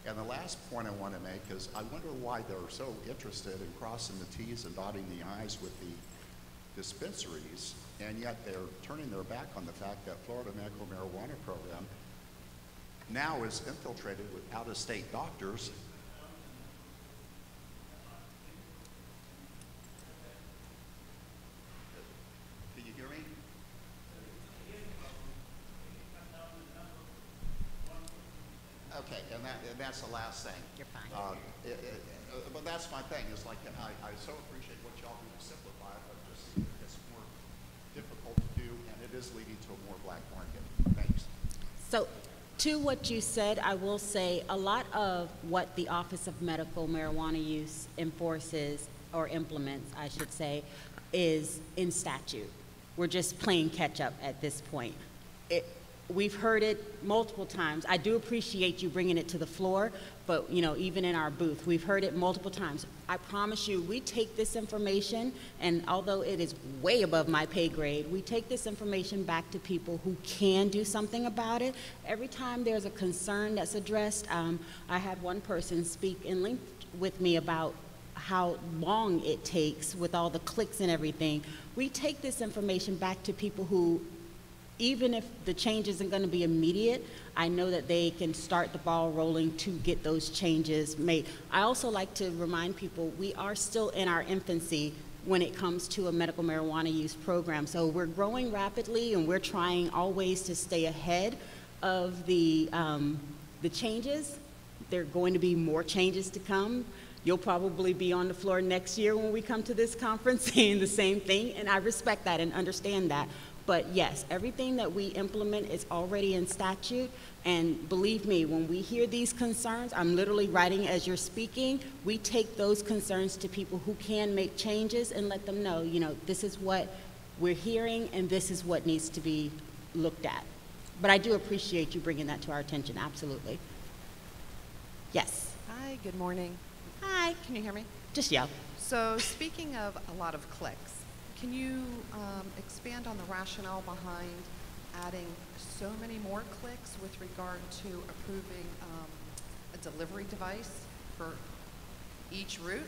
And the last point I want to make is I wonder why they're so interested in crossing the T's and dotting the I's with the dispensaries, and yet they're turning their back on the fact that Florida Medical Marijuana Program now is infiltrated with out-of-state doctors. Can you hear me? Okay, and that's the last thing. You're fine. But that's my thing. Is like I so appreciate what y'all do to simplify it, but just it's more difficult to do, and it is leading to a more black market. Thanks. So, to what you said, I will say a lot of what the Office of Medical Marijuana Use enforces, or implements, I should say, is in statute. We're just playing catch up at this point. We've heard it multiple times. I do appreciate you bringing it to the floor, but you know, even in our booth, we've heard it multiple times. I promise you, we take this information, and although it is way above my pay grade, we take this information back to people who can do something about it. Every time there's a concern that's addressed, I had one person speak in length with me about how long it takes with all the clicks and everything. We take this information back to people who, even if the change isn't going to be immediate, I know that they can start the ball rolling to get those changes made. I also like to remind people we are still in our infancy when it comes to a medical marijuana use program. So we're growing rapidly, and we're trying always to stay ahead of the changes. There are going to be more changes to come. You'll probably be on the floor next year when we come to this conference saying the same thing, and I respect that and understand that. But yes, everything that we implement is already in statute, and believe me, when we hear these concerns, I'm literally writing as you're speaking, we take those concerns to people who can make changes and let them know, you know, this is what we're hearing and this is what needs to be looked at. But I do appreciate you bringing that to our attention, absolutely. Yes. Hi, good morning. Hi. Can you hear me? Just yell. So speaking of a lot of clicks, can you expand on the rationale behind adding so many more clicks with regard to approving a delivery device for each route?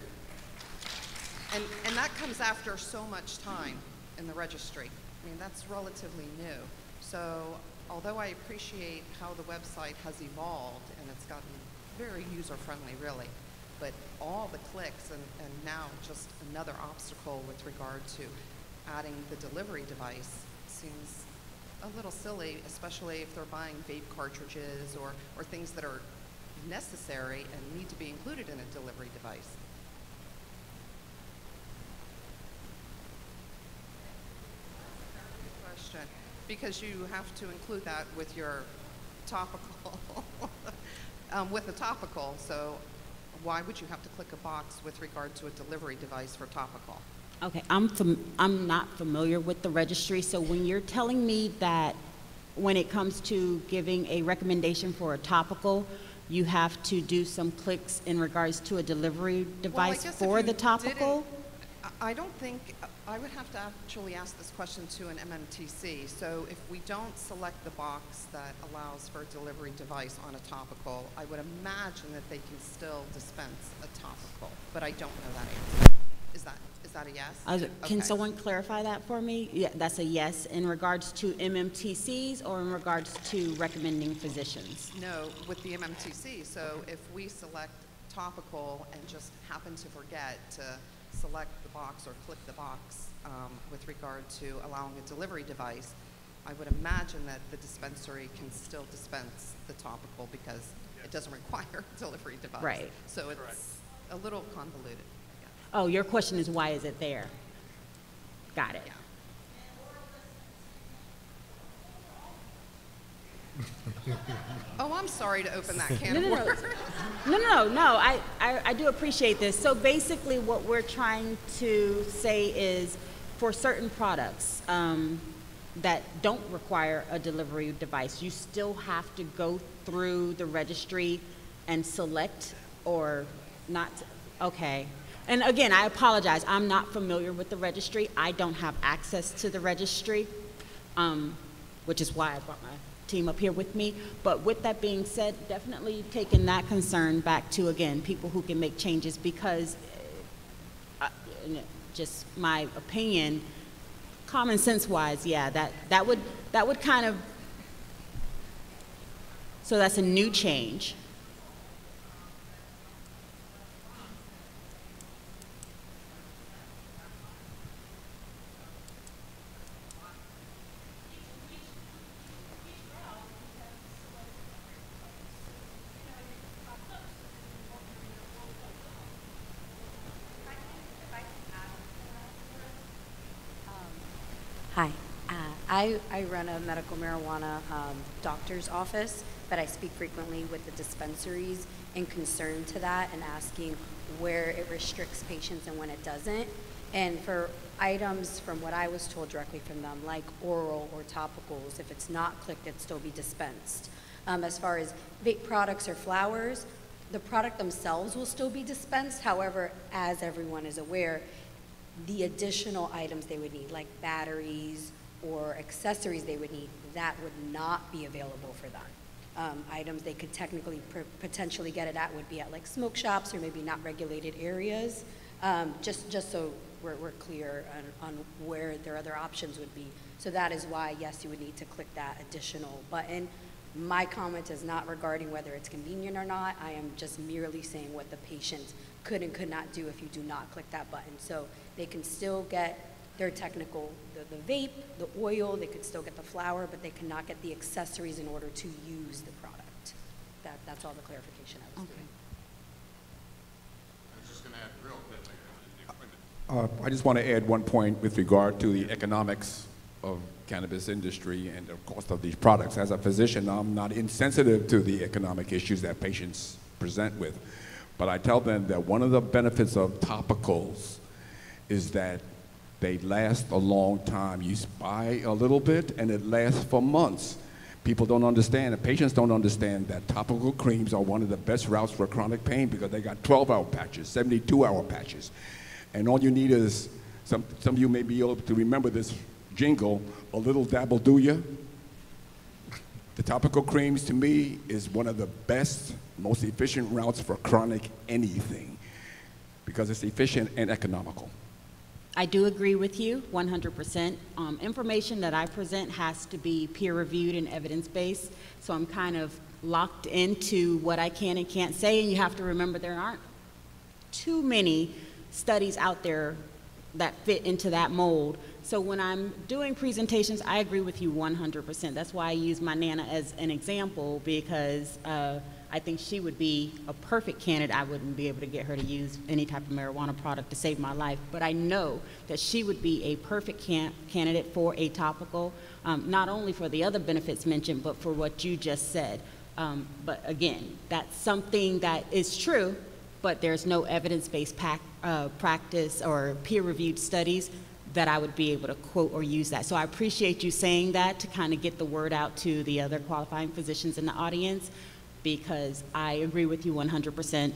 And that comes after so much time in the registry. I mean, that's relatively new. So although I appreciate how the website has evolved and it's gotten very user-friendly, really, but all the clicks and now just another obstacle with regard to adding the delivery device seems a little silly, especially if they're buying vape cartridges or things that are necessary and need to be included in a delivery device. Question, because you have to include that with your topical, with a topical, so why would you have to click a box with regard to a delivery device for topical? Okay, I'm not familiar with the registry, so when you're telling me that when it comes to giving a recommendation for a topical, you have to do some clicks in regards to a delivery device for the topical? I don't think, I would have to actually ask this question to an MMTC. So if we don't select the box that allows for a delivery device on a topical, I would imagine that they can still dispense a topical, but I don't know that answer. Is that a yes? Can Okay. someone clarify that for me? Yeah, that's a yes in regards to MMTCs or in regards to recommending physicians? No, with the MMTC. So if we select topical and just happen to forget to select the box or click the box with regard to allowing a delivery device, I would imagine that the dispensary can still dispense the topical because it doesn't require a delivery device. Right. So it's a little convoluted. Oh, your question is why is it there? Got it. Yeah. Oh, I'm sorry to open that can of worms. No, I do appreciate this. So basically what we're trying to say is for certain products that don't require a delivery device, you still have to go through the registry and select or not, okay. And again, I apologize, I'm not familiar with the registry. I don't have access to the registry, which is why I brought my team up here with me. But with that being said, definitely taking that concern back to, again, people who can make changes because, just my opinion, common sense wise, yeah, that would kind of, so that's a new change. Hi, I run a medical marijuana doctor's office, but I speak frequently with the dispensaries in concern to that and asking where it restricts patients and when it doesn't. And for items from what I was told directly from them, like oral or topicals, if it's not clicked, it'd still be dispensed. As far as vape products or flowers, the product themselves will still be dispensed. However, as everyone is aware, the additional items they would need, like batteries or accessories they would need, that would not be available for them. Items they could technically potentially get it at would be at like smoke shops or maybe not regulated areas, just so we're clear on where their other options would be. So that is why, yes, you would need to click that additional button. My comment is not regarding whether it's convenient or not. I am just merely saying what the patient could and could not do if you do not click that button. So they can still get their technical, the vape, the oil, they could still get the flower, but they cannot get the accessories in order to use the product. That's all the clarification I was doing. I was just going to add real quick. I just want to add one point with regard to the economics of cannabis industry and the cost of these products. As a physician, I'm not insensitive to the economic issues that patients present with, but I tell them that one of the benefits of topicals is that they last a long time. You buy a little bit and it lasts for months People don't understand, and patients don't understand that topical creams are one of the best routes for chronic pain because they got 12-hour patches, 72-hour patches. And all you need is, some of you may be able to remember this jingle, a little dab will do ya. The topical creams, to me, is one of the best, most efficient routes for chronic anything because it's efficient and economical. I do agree with you 100%. Information that I present has to be peer-reviewed and evidence-based, so I'm kind of locked into what I can and can't say, and you have to remember there aren't too many studies out there that fit into that mold. So when I'm doing presentations, I agree with you 100%. That's why I use my Nana as an example, because I think she would be a perfect candidate. I wouldn't be able to get her to use any type of marijuana product to save my life, but I know that she would be a perfect candidate for a topical, not only for the other benefits mentioned, but for what you just said. But again, that's something that is true, but there's no evidence-based practice or peer-reviewed studies that I would be able to quote or use that. So I appreciate you saying that to kind of get the word out to the other qualifying physicians in the audience, because I agree with you 100%.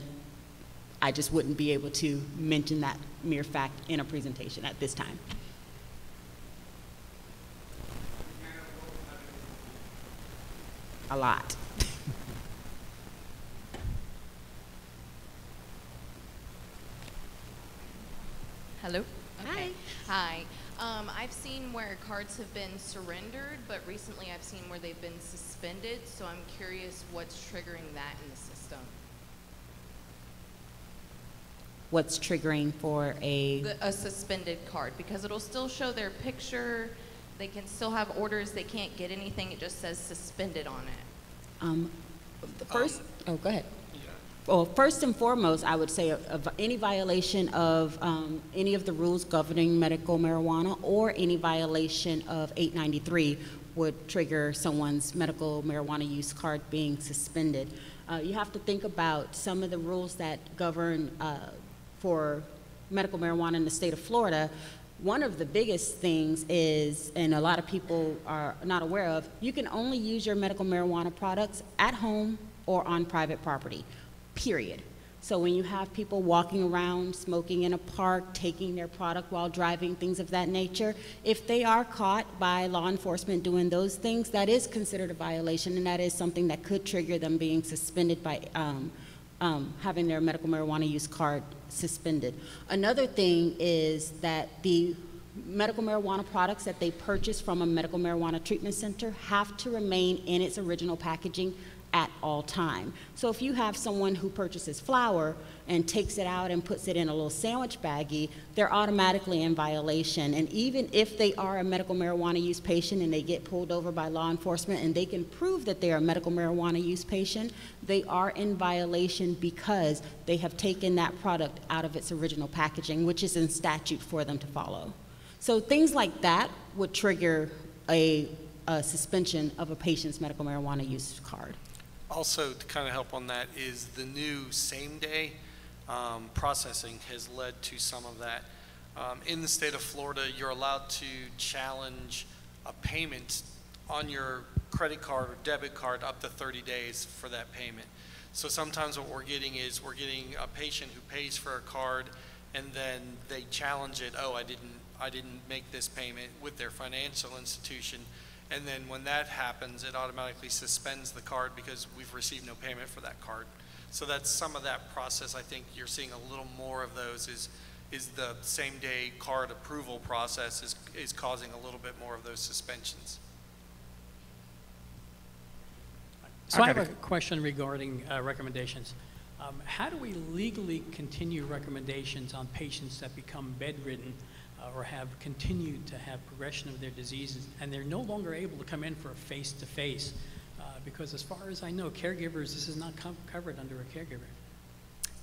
I just wouldn't be able to mention that mere fact in a presentation at this time. A lot. Hello? Hi. Hi. I've seen where cards have been surrendered, but recently I've seen where they've been suspended, so I'm curious what's triggering that in the system. What's triggering for a suspended card, because it'll still show their picture, they can still have orders, they can't get anything, it just says suspended on it. Oh, go ahead. Well, first and foremost, I would say of any violation of any of the rules governing medical marijuana or any violation of 893 would trigger someone's medical marijuana use card being suspended. You have to think about some of the rules that govern for medical marijuana in the state of Florida. One of the biggest things is, and a lot of people are not aware of, you can only use your medical marijuana products at home or on private property. Period. So when you have people walking around, smoking in a park, taking their product while driving, things of that nature, if they are caught by law enforcement doing those things, that is considered a violation, and that is something that could trigger them being suspended by having their medical marijuana use card suspended. Another thing is that the medical marijuana products that they purchase from a medical marijuana treatment center have to remain in its original packaging at all time. So if you have someone who purchases flour and takes it out and puts it in a little sandwich baggie, they're automatically in violation. And even if they are a medical marijuana use patient and they get pulled over by law enforcement and they can prove that they are a medical marijuana use patient, they are in violation because they have taken that product out of its original packaging, which is in statute for them to follow. So things like that would trigger a suspension of a patient's medical marijuana use card. Also, to kind of help on that is the new same-day processing has led to some of that. In the state of Florida, you're allowed to challenge a payment on your credit card or debit card up to 30 days for that payment. So sometimes what we're getting is we're getting a patient who pays for a card and then they challenge it, oh, I didn't make this payment with their financial institution. And then when that happens, it automatically suspends the card because we've received no payment for that card. So that's some of that process. I think you're seeing a little more of those is the same day card approval process is causing a little bit more of those suspensions. So I have a question regarding recommendations. How do we legally continue recommendations on patients that become bedridden or have continued to have progression of their diseases, and they're no longer able to come in for a face-to-face? Because as far as I know, caregivers, this is not covered under a caregiver.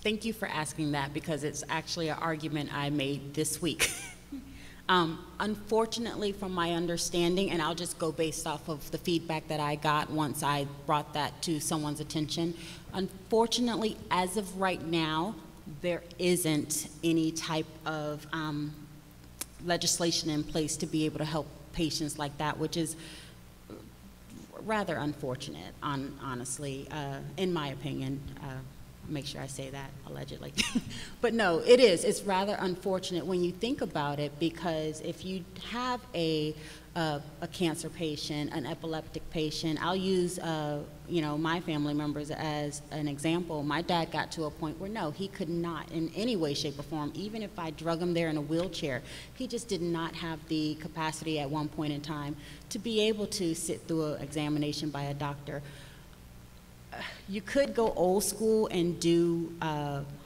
Thank you for asking that, because it's actually an argument I made this week. Unfortunately, from my understanding, and I'll just go based off of the feedback that I got once I brought that to someone's attention, unfortunately, as of right now, there isn't any type of legislation in place to be able to help patients like that, which is rather unfortunate, honestly, in my opinion. Make sure I say that, allegedly. But no, it is. It's rather unfortunate when you think about it, because if you have a cancer patient, an epileptic patient, I'll use my family members as an example. My dad got to a point where no, he could not in any way, shape, or form, even if I drug him there in a wheelchair, he just did not have the capacity at one point in time to be able to sit through an examination by a doctor. You could go old school and do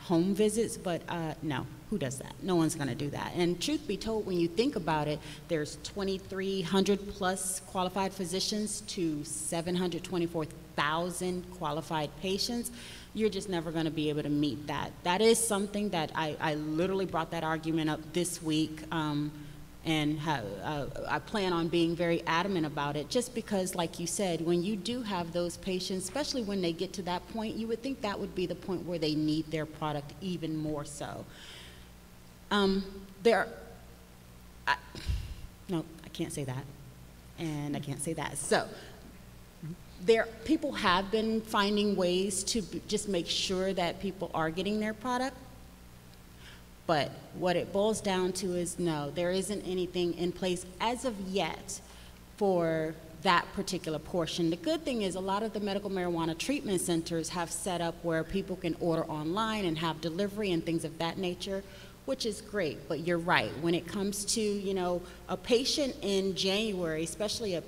home visits, but no, who does that? No one's going to do that. And truth be told, when you think about it, there's 2,300 plus qualified physicians to 724,000 qualified patients. You're just never going to be able to meet that. That is something that I literally brought that argument up this week. And I plan on being very adamant about it, just because, like you said, when you do have those patients, especially when they get to that point, you would think that would be the point where they need their product even more so. No, I can't say that, and I can't say that. So people have been finding ways to just make sure that people are getting their product. But what it boils down to is no, there isn't anything in place as of yet for that particular portion. The good thing is a lot of the medical marijuana treatment centers have set up where people can order online and have delivery and things of that nature, which is great. But you're right, when it comes to, a patient in January, especially a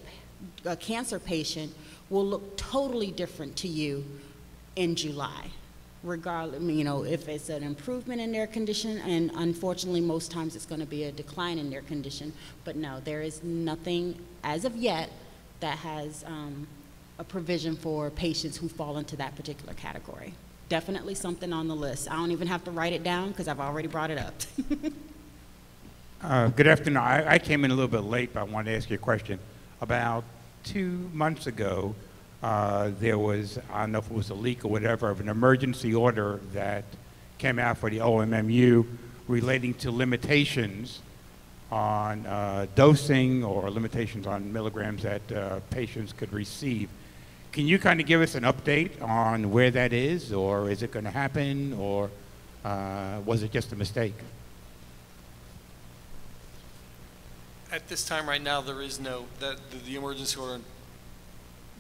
cancer patient, will look totally different to you in July. Regardless, if it's an improvement in their condition, and unfortunately most times it's going to be a decline in their condition. But no, there is nothing as of yet that has a provision for patients who fall into that particular category. Definitely something on the list. I don't even have to write it down because I've already brought it up. Good afternoon. I came in a little bit late, but I wanted to ask you a question. About 2 months ago, there was, I don't know if it was a leak or whatever, of an emergency order that came out for the OMMU relating to limitations on dosing or limitations on milligrams that patients could receive. Can you kind of give us an update on where that is, or is it going to happen, or was it just a mistake? At this time right now, there is no, the emergency order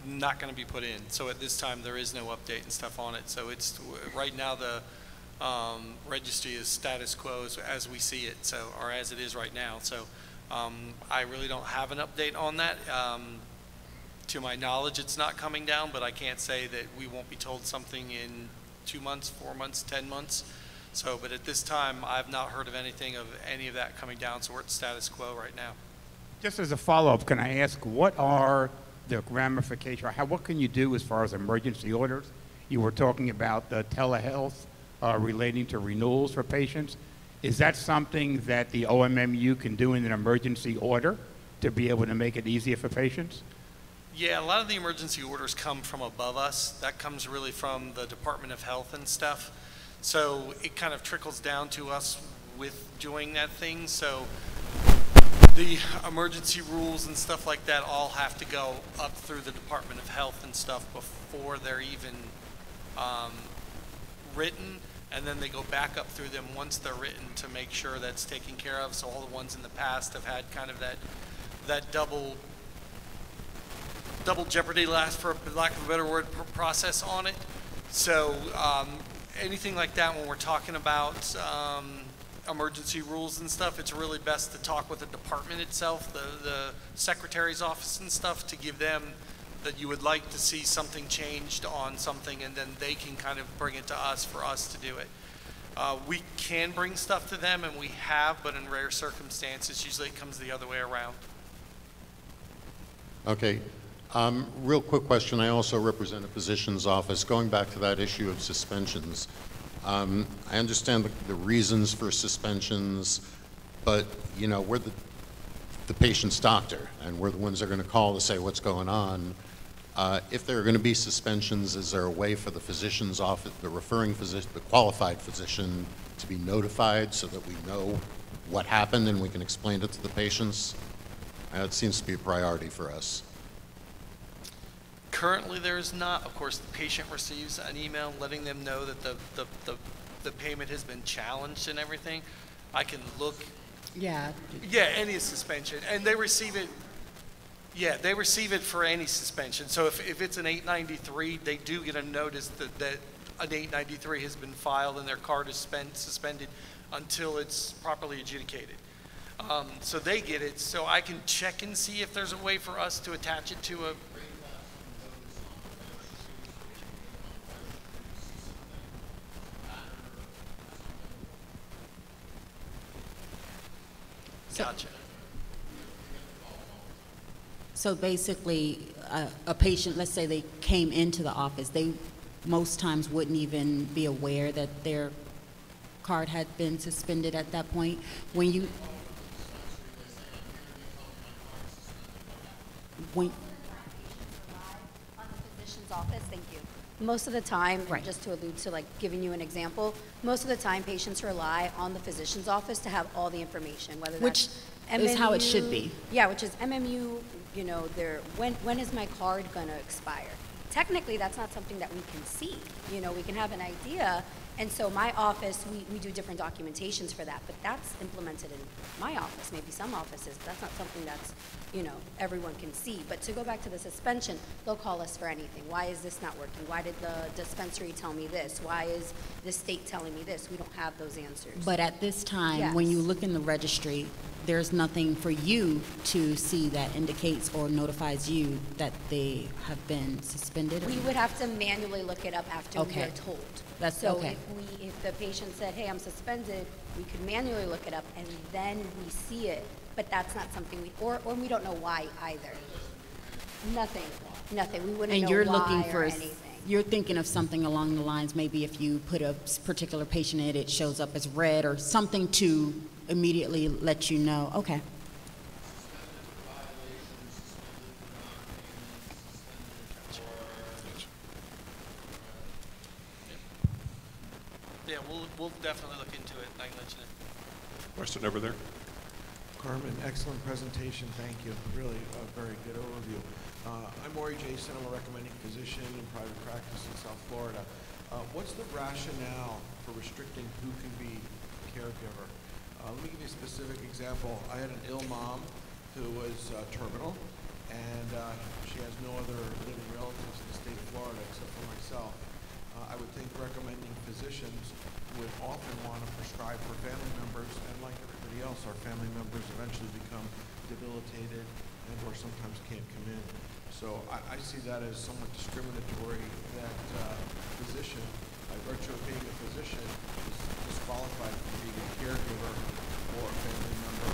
not going to be put in. So at this time, there is no update and stuff on it. So it's, right now, the registry is status quo as we see it, so, or as it is right now. So I really don't have an update on that. To my knowledge, it's not coming down, but I can't say that we won't be told something in 2 months, 4 months, 10 months. So, but at this time, I've not heard of anything of any of that coming down, so we're at status quo right now. Just as a follow-up, can I ask, what are the ramifications, or what can you do as far as emergency orders? You were talking about the telehealth relating to renewals for patients. Is that something that the OMMU can do in an emergency order to be able to make it easier for patients? Yeah, a lot of the emergency orders come from above us. That comes really from the Department of Health and stuff. So it kind of trickles down to us with doing that thing. So the emergency rules and stuff like that all have to go up through the Department of Health and stuff before they're even written, and then they go back up through them once they're written to make sure that's taken care of. So all the ones in the past have had kind of that double jeopardy, for lack of a better word, process on it. So anything like that, when we're talking about emergency rules and stuff, it's really best to talk with the department itself, the secretary's office and stuff, to give them that you would like to see something changed on something, and then they can kind of bring it to us for us to do it. We can bring stuff to them, and we have, but in rare circumstances, usually it comes the other way around. Okay. Real quick question. I also represent a physician's office. Going back to that issue of suspensions, I understand the reasons for suspensions, but we're the patient's doctor, and we're the ones that are going to call to say what's going on. If there are going to be suspensions, is there a way for the physician's office, the referring physician, the qualified physician, to be notified so that we know what happened and we can explain it to the patients? It seems to be a priority for us. Currently, there is not. Of course, the patient receives an email letting them know that the payment has been challenged and everything. I can look. Yeah. Yeah, any suspension, and they receive it. Yeah, they receive it for any suspension. So if it's an 893, they do get a notice that an 893 has been filed and their card is suspended until it's properly adjudicated. So they get it. So I can check and see if there's a way for us to attach it to a. Gotcha. So basically, a patient, let's say they came into the office, they most times wouldn't even be aware that their card had been suspended at that point. When you, when, On the physician's office, thank you. Most of the time, and just to allude to like giving you an example, most of the time patients rely on the physician's office to have all the information, whether which that's is how it MMU, should be. Yeah, which is MMU, you know, when is my card gonna expire? Technically, that's not something that we can see. You know, we can have an idea, and so my office, we do different documentations for that, but that's implemented in my office, maybe some offices. That's not something that's, you know, everyone can see. But to go back to the suspension, they'll call us for anything. Why is this not working? Why did the dispensary tell me this? Why is the state telling me this? We don't have those answers. But at this time, when you look in the registry, there's nothing for you to see that indicates or notifies you that they have been suspended? We would have to manually look it up after we are told. That's so okay. If the patient said, hey, I'm suspended, we could manually look it up and then we see it, but that's not something or we don't know why either. Nothing, we wouldn't And know you're why looking or for, anything. you're thinking of something along the lines, maybe if you put a particular patient in, it shows up as red or something to immediately let you know, okay. Yeah, we'll definitely look into it. I can let you know. Question over there. Carmen, excellent presentation. Thank you. Really a very good overview. I'm Maury Jason. I'm a recommending physician in private practice in South Florida. What's the rationale for restricting who can be a caregiver? Let me give you a specific example. I had an ill mom who was terminal, and she has no other living relatives in the state of Florida except for myself. I would think recommending physicians would often want to prescribe for family members, and like everybody else, our family members eventually become debilitated and or sometimes can't come in. So I see that as somewhat discriminatory that physician, by virtue of being a physician, is disqualified from being a caregiver or a family member,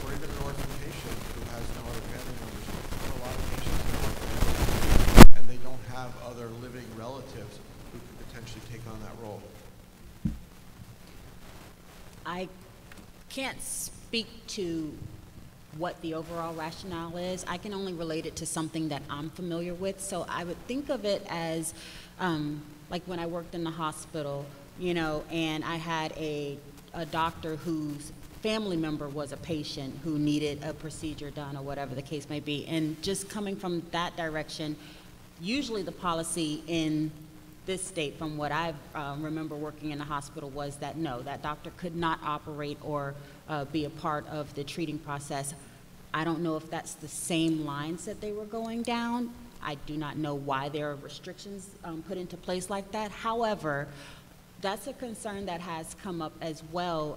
or even an orphan patient who has no other family members. A lot of patients have orphan families, and they don't have other living relatives who could potentially take on that role. I can't speak to what the overall rationale is. I can only relate it to something that I'm familiar with. So I would think of it as like when I worked in the hospital, you know, and I had a doctor whose family member was a patient who needed a procedure done or whatever the case may be. And just coming from that direction, usually the policy in this state, from what I remember working in the hospital, was that no, that doctor could not operate or be a part of the treating process. I don't know if that's the same lines that they were going down. I do not know why there are restrictions put into place like that. However, that's a concern that has come up as well,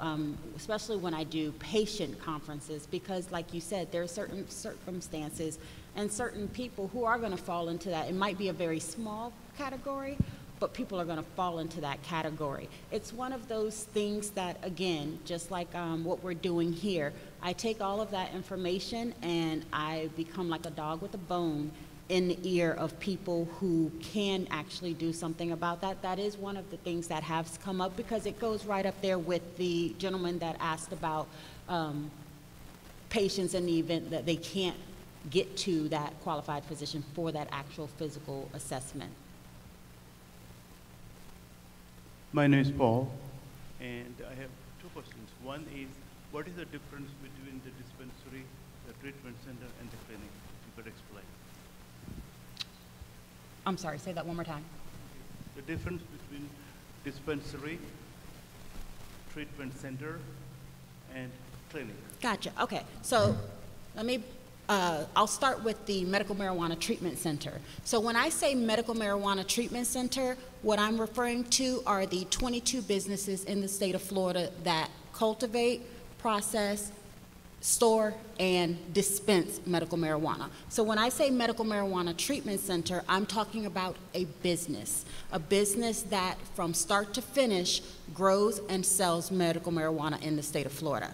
especially when I do patient conferences, because like you said, there are certain circumstances and certain people who are going to fall into that. It might be a very small category, but people are going to fall into that category. It's one of those things that, again, just like what we're doing here, I take all of that information and I become like a dog with a bone in the ear of people who can actually do something about that. That is one of the things that has come up, because it goes right up there with the gentleman that asked about patients in the event that they can't get to that qualified physician for that actual physical assessment. My name is Paul, and I have two questions. One is, what is the difference between the dispensary, the treatment center, and the clinic? If you could explain. I'm sorry, say that one more time. The difference between dispensary, treatment center, and clinic. Gotcha. Okay. So let me, I'll start with the medical marijuana treatment center. So when I say medical marijuana treatment center, what I'm referring to are the 22 businesses in the state of Florida that cultivate, process, store, and dispense medical marijuana. So when I say medical marijuana treatment center, I'm talking about a business that from start to finish grows and sells medical marijuana in the state of Florida.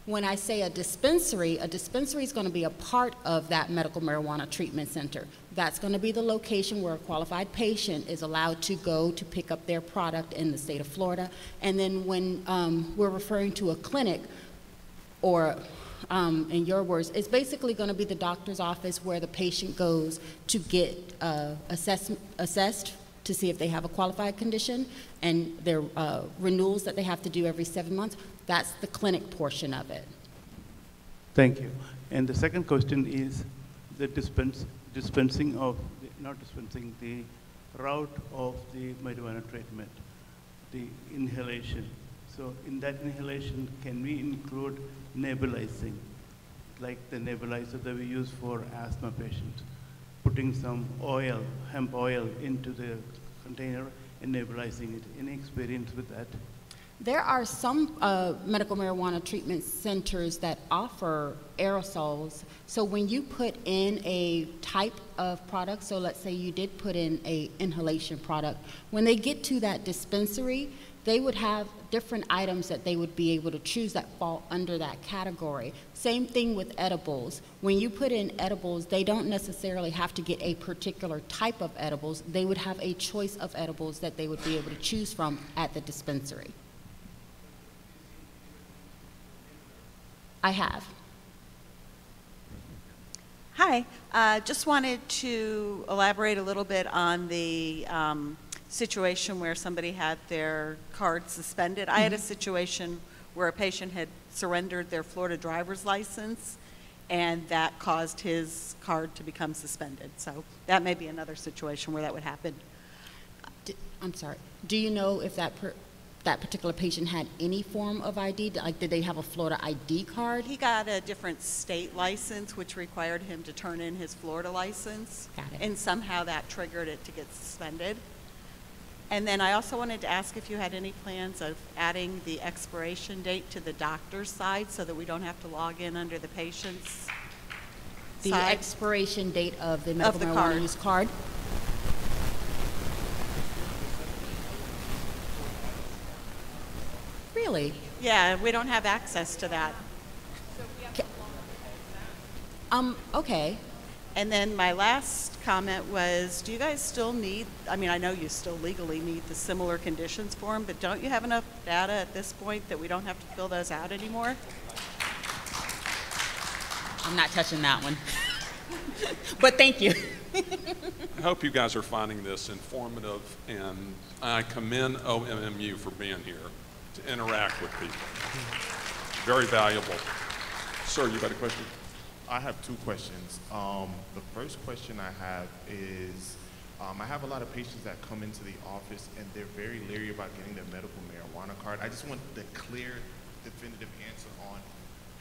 When I say a dispensary is going to be a part of that medical marijuana treatment center. That's going to be the location where a qualified patient is allowed to go to pick up their product in the state of Florida. And then when we're referring to a clinic, or in your words, it's basically going to be the doctor's office where the patient goes to get assessed to see if they have a qualified condition, and their renewals that they have to do every 7 months. That's the clinic portion of it. Thank you. And the second question is the dispensing of, the route of the marijuana treatment, the inhalation. So in that inhalation, can we include nebulizing, like the nebulizer that we use for asthma patients, putting some oil, hemp oil, into the container and nebulizing it? Any experience with that? There are some medical marijuana treatment centers that offer aerosols. So when you put in a type of product, so let's say you did put in a inhalation product, when they get to that dispensary, they would have different items that they would be able to choose that fall under that category. Same thing with edibles. When you put in edibles, they don't necessarily have to get a particular type of edibles. They would have a choice of edibles that they would be able to choose from at the dispensary. I have. Hi, just wanted to elaborate a little bit on the situation where somebody had their card suspended. I had a situation where a patient had surrendered their Florida driver's license, and that caused his card to become suspended. So that may be another situation where that would happen. I'm sorry. Do you know if that particular patient had any form of ID? Like, did they have a Florida ID card? He got a different state license, which required him to turn in his Florida license. Got it. And somehow that triggered it to get suspended. And then I also wanted to ask if you had any plans of adding the expiration date to the doctor's side so that we don't have to log in under the patient's The side. expiration date of the medical the marijuana card. use card? Really? Yeah, we don't have access to that. Okay. And then my last comment was, do you guys still need, I mean, I know you still legally need the similar conditions form, but don't you have enough data at this point that we don't have to fill those out anymore? I'm not touching that one. But thank you. I hope you guys are finding this informative, and I commend OMMU for being here to interact with people. Very valuable. Sir, you got a question? I have two questions. The first question I have is, I have a lot of patients that come into the office and they're very leery about getting their medical marijuana card. I just want the clear, definitive answer on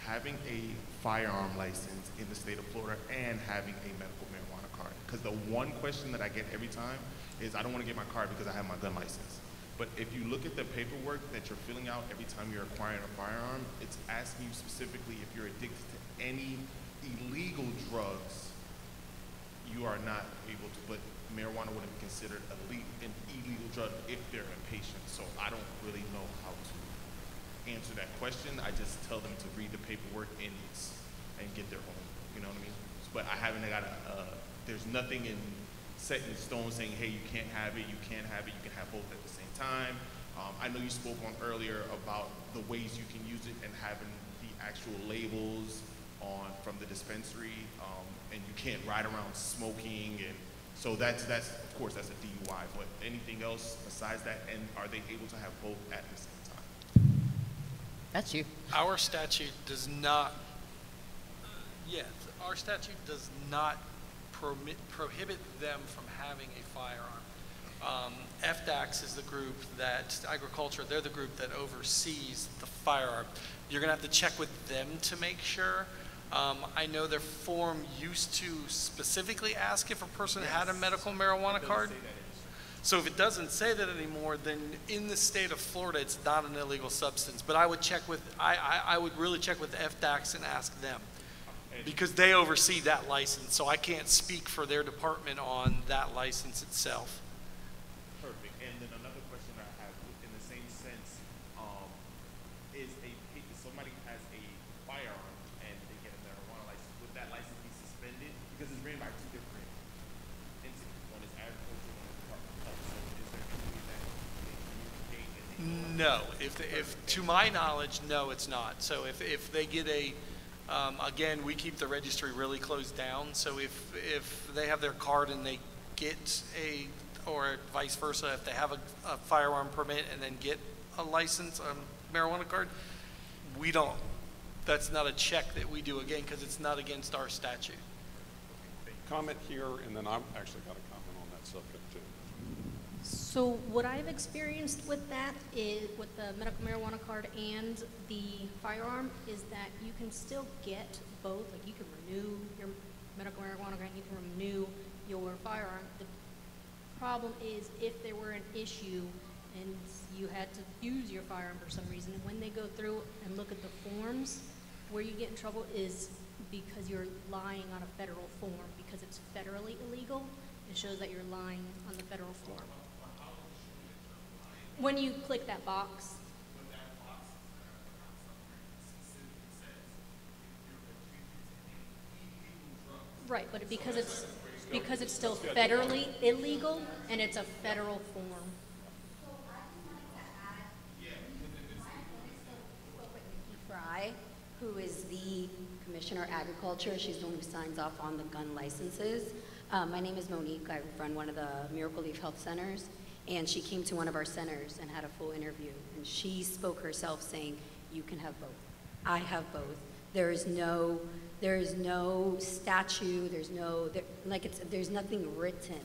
having a firearm license in the state of Florida and having a medical marijuana card. Because the one question that I get every time is, I don't want to get my card because I have my gun license. But if you look at the paperwork that you're filling out every time you're acquiring a firearm, it's asking you specifically if you're addicted to any illegal drugs, you are not able to, but marijuana wouldn't be considered an illegal drug if they're a patient. So I don't really know how to answer that question. I just tell them to read the paperwork and get their own, you know what I mean? But I haven't got there's nothing set in stone saying, hey, you can't have it, you can't have it, you can have both at the same time. I know you spoke on earlier about the ways you can use it and having the actual labels from the dispensary, and you can't ride around smoking, and so that's of course that's a DUI. But anything else besides that, and are they able to have both at the same time? That's you. Our statute does not. Our statute does not prohibit them from having a firearm. FDAX is the group that, agriculture, they're the group that oversees the firearm. You're gonna have to check with them to make sure. I know their form used to specifically ask if a person had a medical marijuana card. So if it doesn't say that anymore, then in the state of Florida, it's not an illegal substance. But I would check with, I would really check with FDAX and ask them, because they oversee that license. So I can't speak for their department on that license itself. Perfect. And then another question I have in the same sense, is somebody has a firearm and they get a marijuana license, would that license be suspended? Because it's ran by two different entities. One is agriculture, one is Department of Health. So is there any way that they communicate and they No, if to my knowledge, no, it's not. So if they get a, again, we keep the registry really closed down. So if they have their card and they get or vice versa, if they have a firearm permit and then get a license, marijuana card, we don't. That's not a check that we do again because it's not against our statute. Comment here, and then I've actually got a comment on that subject too. So what I've experienced with that is, with the medical marijuana card and the firearm, is that you can still get both. Like you can renew your medical marijuana card, you can renew your firearm. The problem is if there were an issue and you had to use your firearm for some reason, and when they go through and look at the forms, where you get in trouble is because you're lying on a federal form. Because it's federally illegal, it shows that you're lying on the federal form. When you click that box. Right, but because it's still federally illegal and it's a federal form. Fry, who is the Commissioner of Agriculture. She's the one who signs off on the gun licenses. My name is Monique. I run one of the Miracle Leaf Health Centers, and she came to one of our centers and had a full interview, and she spoke herself saying, you can have both. I have both. There is no statute, there's nothing written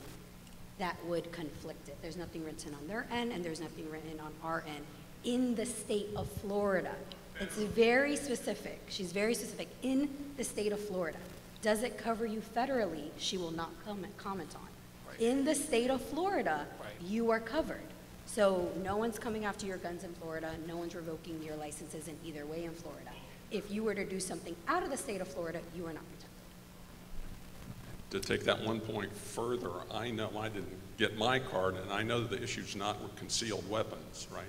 that would conflict it. There's nothing written on their end, and there's nothing written on our end. In the state of Florida, it's very specific. She's very specific. In the state of Florida, does it cover you federally? She will not comment on. Right. In the state of Florida, right, you are covered. So no one's coming after your guns in Florida. No one's revoking your licenses in either way in Florida. If you were to do something out of the state of Florida, you are not protected. To take that one point further, I know I didn't get my card, and I know that the issue's not with concealed weapons, right?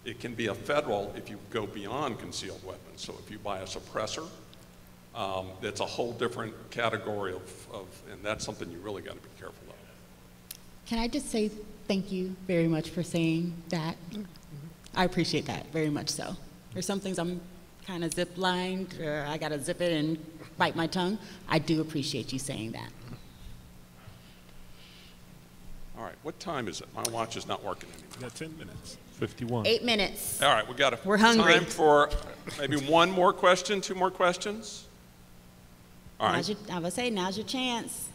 It can be a federal if you go beyond concealed weapons. So if you buy a suppressor, that's a whole different category and that's something you really got to be careful of. Can I just say thank you very much for saying that? I appreciate that very much so. There's some things I'm kind of zip-lined, or I got to zip it and bite my tongue. I do appreciate you saying that. All right, what time is it? My watch is not working anymore. We got 10 minutes. 51. 8 minutes. All right, We're hungry. Time for maybe one more question, two more questions. All right. I would say now's your chance.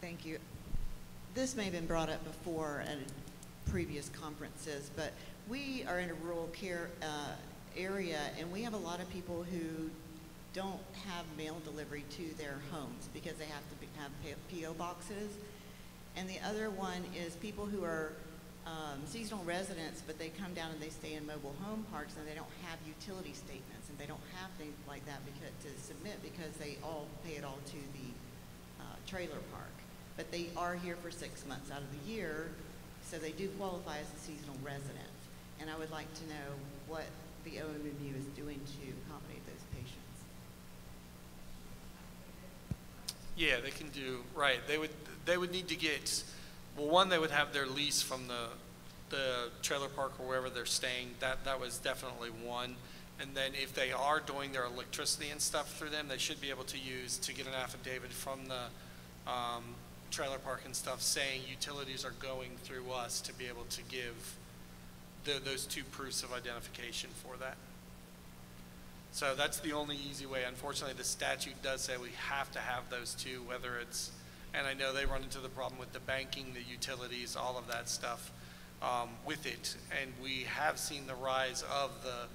Thank you. This may have been brought up before at previous conferences, but we are in a rural care area, and we have a lot of people who don't have mail delivery to their homes because they have to have P.O. boxes. And the other one is people who are seasonal residents, but they come down and they stay in mobile home parks and they don't have utility statements and they don't have things like that to submit because they all pay it all to the trailer park. But they are here for 6 months out of the year, so they do qualify as a seasonal resident. And I would like to know what the OMMU is doing to accommodate those patients. Yeah, they can do, right. They would need to get, well, one, they would have their lease from the trailer park or wherever they're staying. That was definitely one. And then if they are doing their electricity and stuff through them, they should be able to get an affidavit from the trailer park and stuff saying utilities are going through us to be able to give those two proofs of identification for that. So that's the only easy way. Unfortunately, the statute does say we have to have those two, whether it's, and I know they run into the problem with the banking, the utilities, all of that stuff with it. And we have seen the rise of the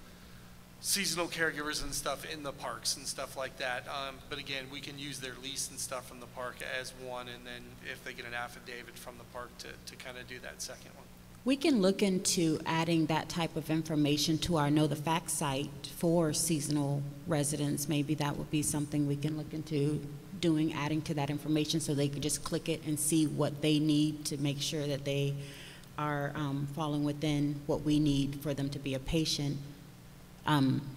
seasonal caregivers and stuff in the parks and stuff like that. But again, we can use their lease and stuff from the park as one, and then if they get an affidavit from the park to kind of do that second one. We can look into adding that type of information to our Know the Facts site for seasonal residents. Maybe that would be something we can look into doing, adding to that information so they could just click it and see what they need to make sure that they are falling within what we need for them to be a patient.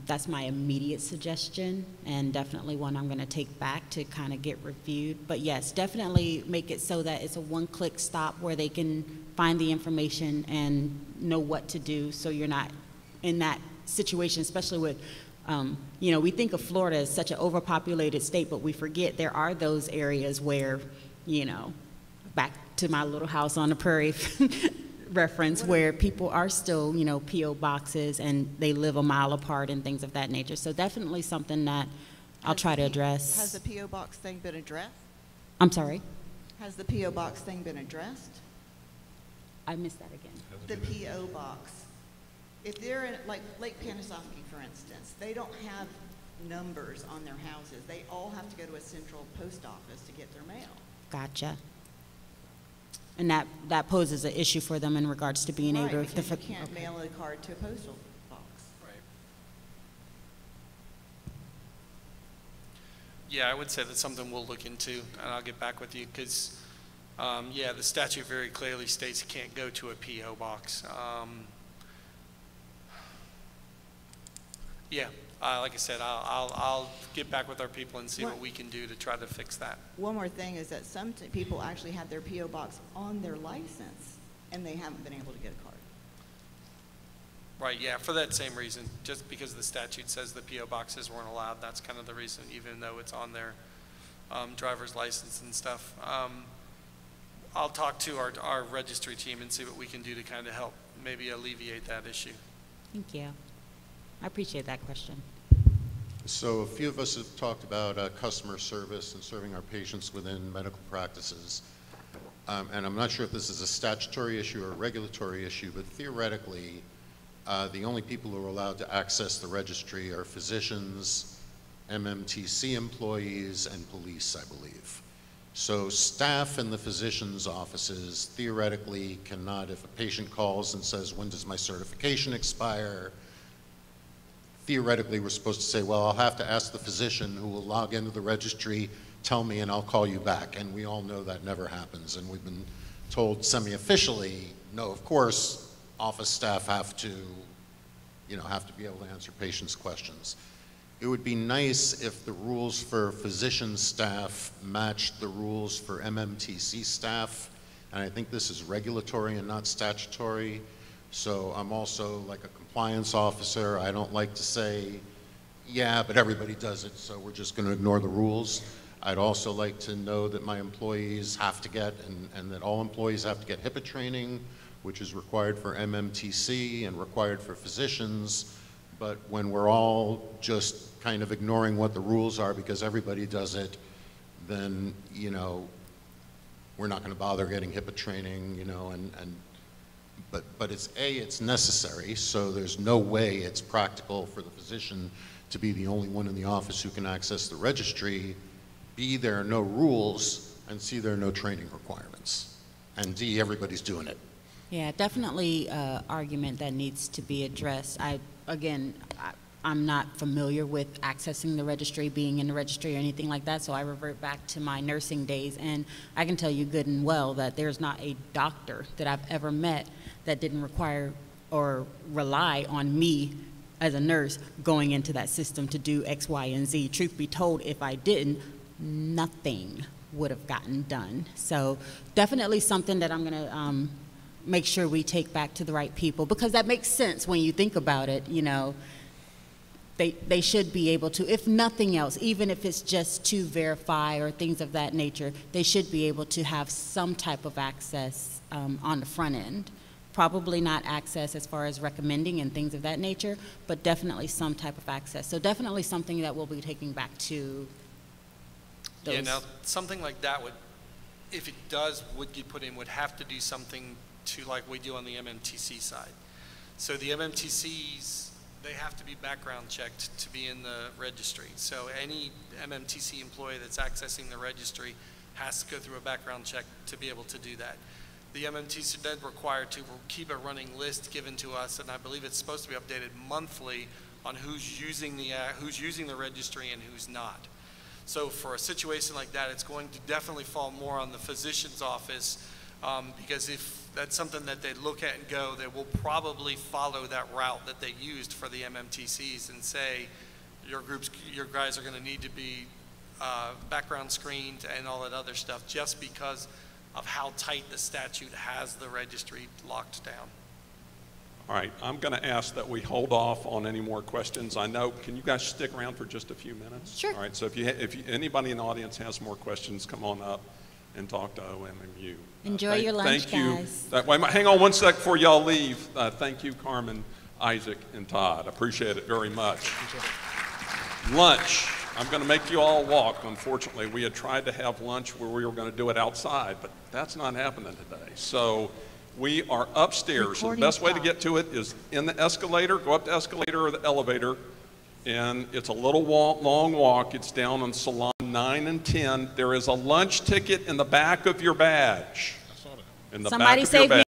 That's my immediate suggestion, and definitely one I'm going to take back to kind of get reviewed. But yes, definitely make it so that it's a one-click stop where they can find the information and know what to do, so you're not in that situation, especially with, you know, we think of Florida as such an overpopulated state, but we forget there are those areas where, you know, back to my little house on the prairie reference, where people are still, you know, P.O. boxes and they live a mile apart and things of that nature. So definitely something that I'll try to address. Has the P.O. box thing been addressed? I'm sorry? Has the P.O. box thing been addressed? I missed that again. The P.O. box. If they're in, like Lake Panasoffkee, for instance, they don't have numbers on their houses. They all have to go to a central post office to get their mail. Gotcha. And that poses an issue for them in regards to being Right, able because to. you can't mail a card to a postal box. Right. Yeah, I would say that's something we'll look into, and I'll get back with you, because, yeah, the statute very clearly states you can't go to a P.O. box. Yeah, like I said, I'll get back with our people and see what we can do to try to fix that. One more thing is that some people actually have their P.O. box on their license, and they haven't been able to get a card. Right, yeah, for that same reason. Just because the statute says the P.O. boxes weren't allowed, that's kind of the reason, even though it's on their driver's license and stuff. I'll talk to our registry team and see what we can do to kind of help maybe alleviate that issue. Thank you. I appreciate that question. So a few of us have talked about customer service and serving our patients within medical practices. And I'm not sure if this is a statutory issue or a regulatory issue, but theoretically, the only people who are allowed to access the registry are physicians, MMTC employees, and police, I believe. So staff in the physician's offices theoretically cannot, if a patient calls and says, when does my certification expire? Theoretically, we're supposed to say, well, I'll have to ask the physician who will log into the registry, tell me, and I'll call you back. And we all know that never happens. And we've been told semi-officially, no, of course, office staff have to, you know, have to be able to answer patients' questions. It would be nice if the rules for physician staff matched the rules for MMTC staff. And I think this is regulatory and not statutory. So I'm also like a compliance officer. I don't like to say, yeah, but everybody does it, so we're just going to ignore the rules. I'd also like to know that my employees have to get, and that all employees have to get HIPAA training, which is required for MMTC and required for physicians. But when we're all just kind of ignoring what the rules are because everybody does it, then, you know, we're not going to bother getting HIPAA training, you know, but it's necessary, so there's no way it's practical for the physician to be the only one in the office who can access the registry. B, there are no rules, and C, there are no training requirements. And D, everybody's doing it. Yeah, definitely an argument that needs to be addressed. I'm not familiar with accessing the registry, being in the registry or anything like that, so I revert back to my nursing days, and I can tell you good and well that there's not a doctor that I've ever met that didn't require or rely on me as a nurse going into that system to do X, Y, and Z. Truth be told, if I didn't, nothing would have gotten done. So definitely something that I'm gonna make sure we take back to the right people, because that makes sense when you think about it. You know, they should be able to, if nothing else, even if it's just to verify or things of that nature, they should be able to have some type of access on the front end Probably not access as far as recommending and things of that nature, but definitely some type of access. So definitely something that we'll be taking back to those. Yeah, now something like that would, if it does, would get put in, would have to do something to like we do on the MMTC side. So the MMTCs, they have to be background checked to be in the registry. So any MMTC employee that's accessing the registry has to go through a background check to be able to do that. The MMTC then required to keep a running list given to us, and I believe it's supposed to be updated monthly on who's using the registry and who's not. So for a situation like that, it's going to definitely fall more on the physician's office, because if that's something that they look at and go, they will probably follow that route that they used for the MMTCs and say, your guys are going to need to be background screened and all that other stuff, just because of how tight the statute has the registry locked down. All right, I'm going to ask that we hold off on any more questions. I know, can you guys stick around for just a few minutes? Sure. All right, so if anybody in the audience has more questions, come on up and talk to OMMU. Enjoy your lunch, guys. Hang on one sec before y'all leave. Thank you, Carmen, Isaac, and Todd. I appreciate it very much. Lunch. I'm going to make you all walk, unfortunately. We had tried to have lunch where we were going to do it outside, but that's not happening today. So we are upstairs. And the best way to get to it is in the escalator. Go up the escalator or the elevator, and it's a little long walk. It's down on Salon 9 and 10. There is a lunch ticket in the back of your badge. In the back of your badge.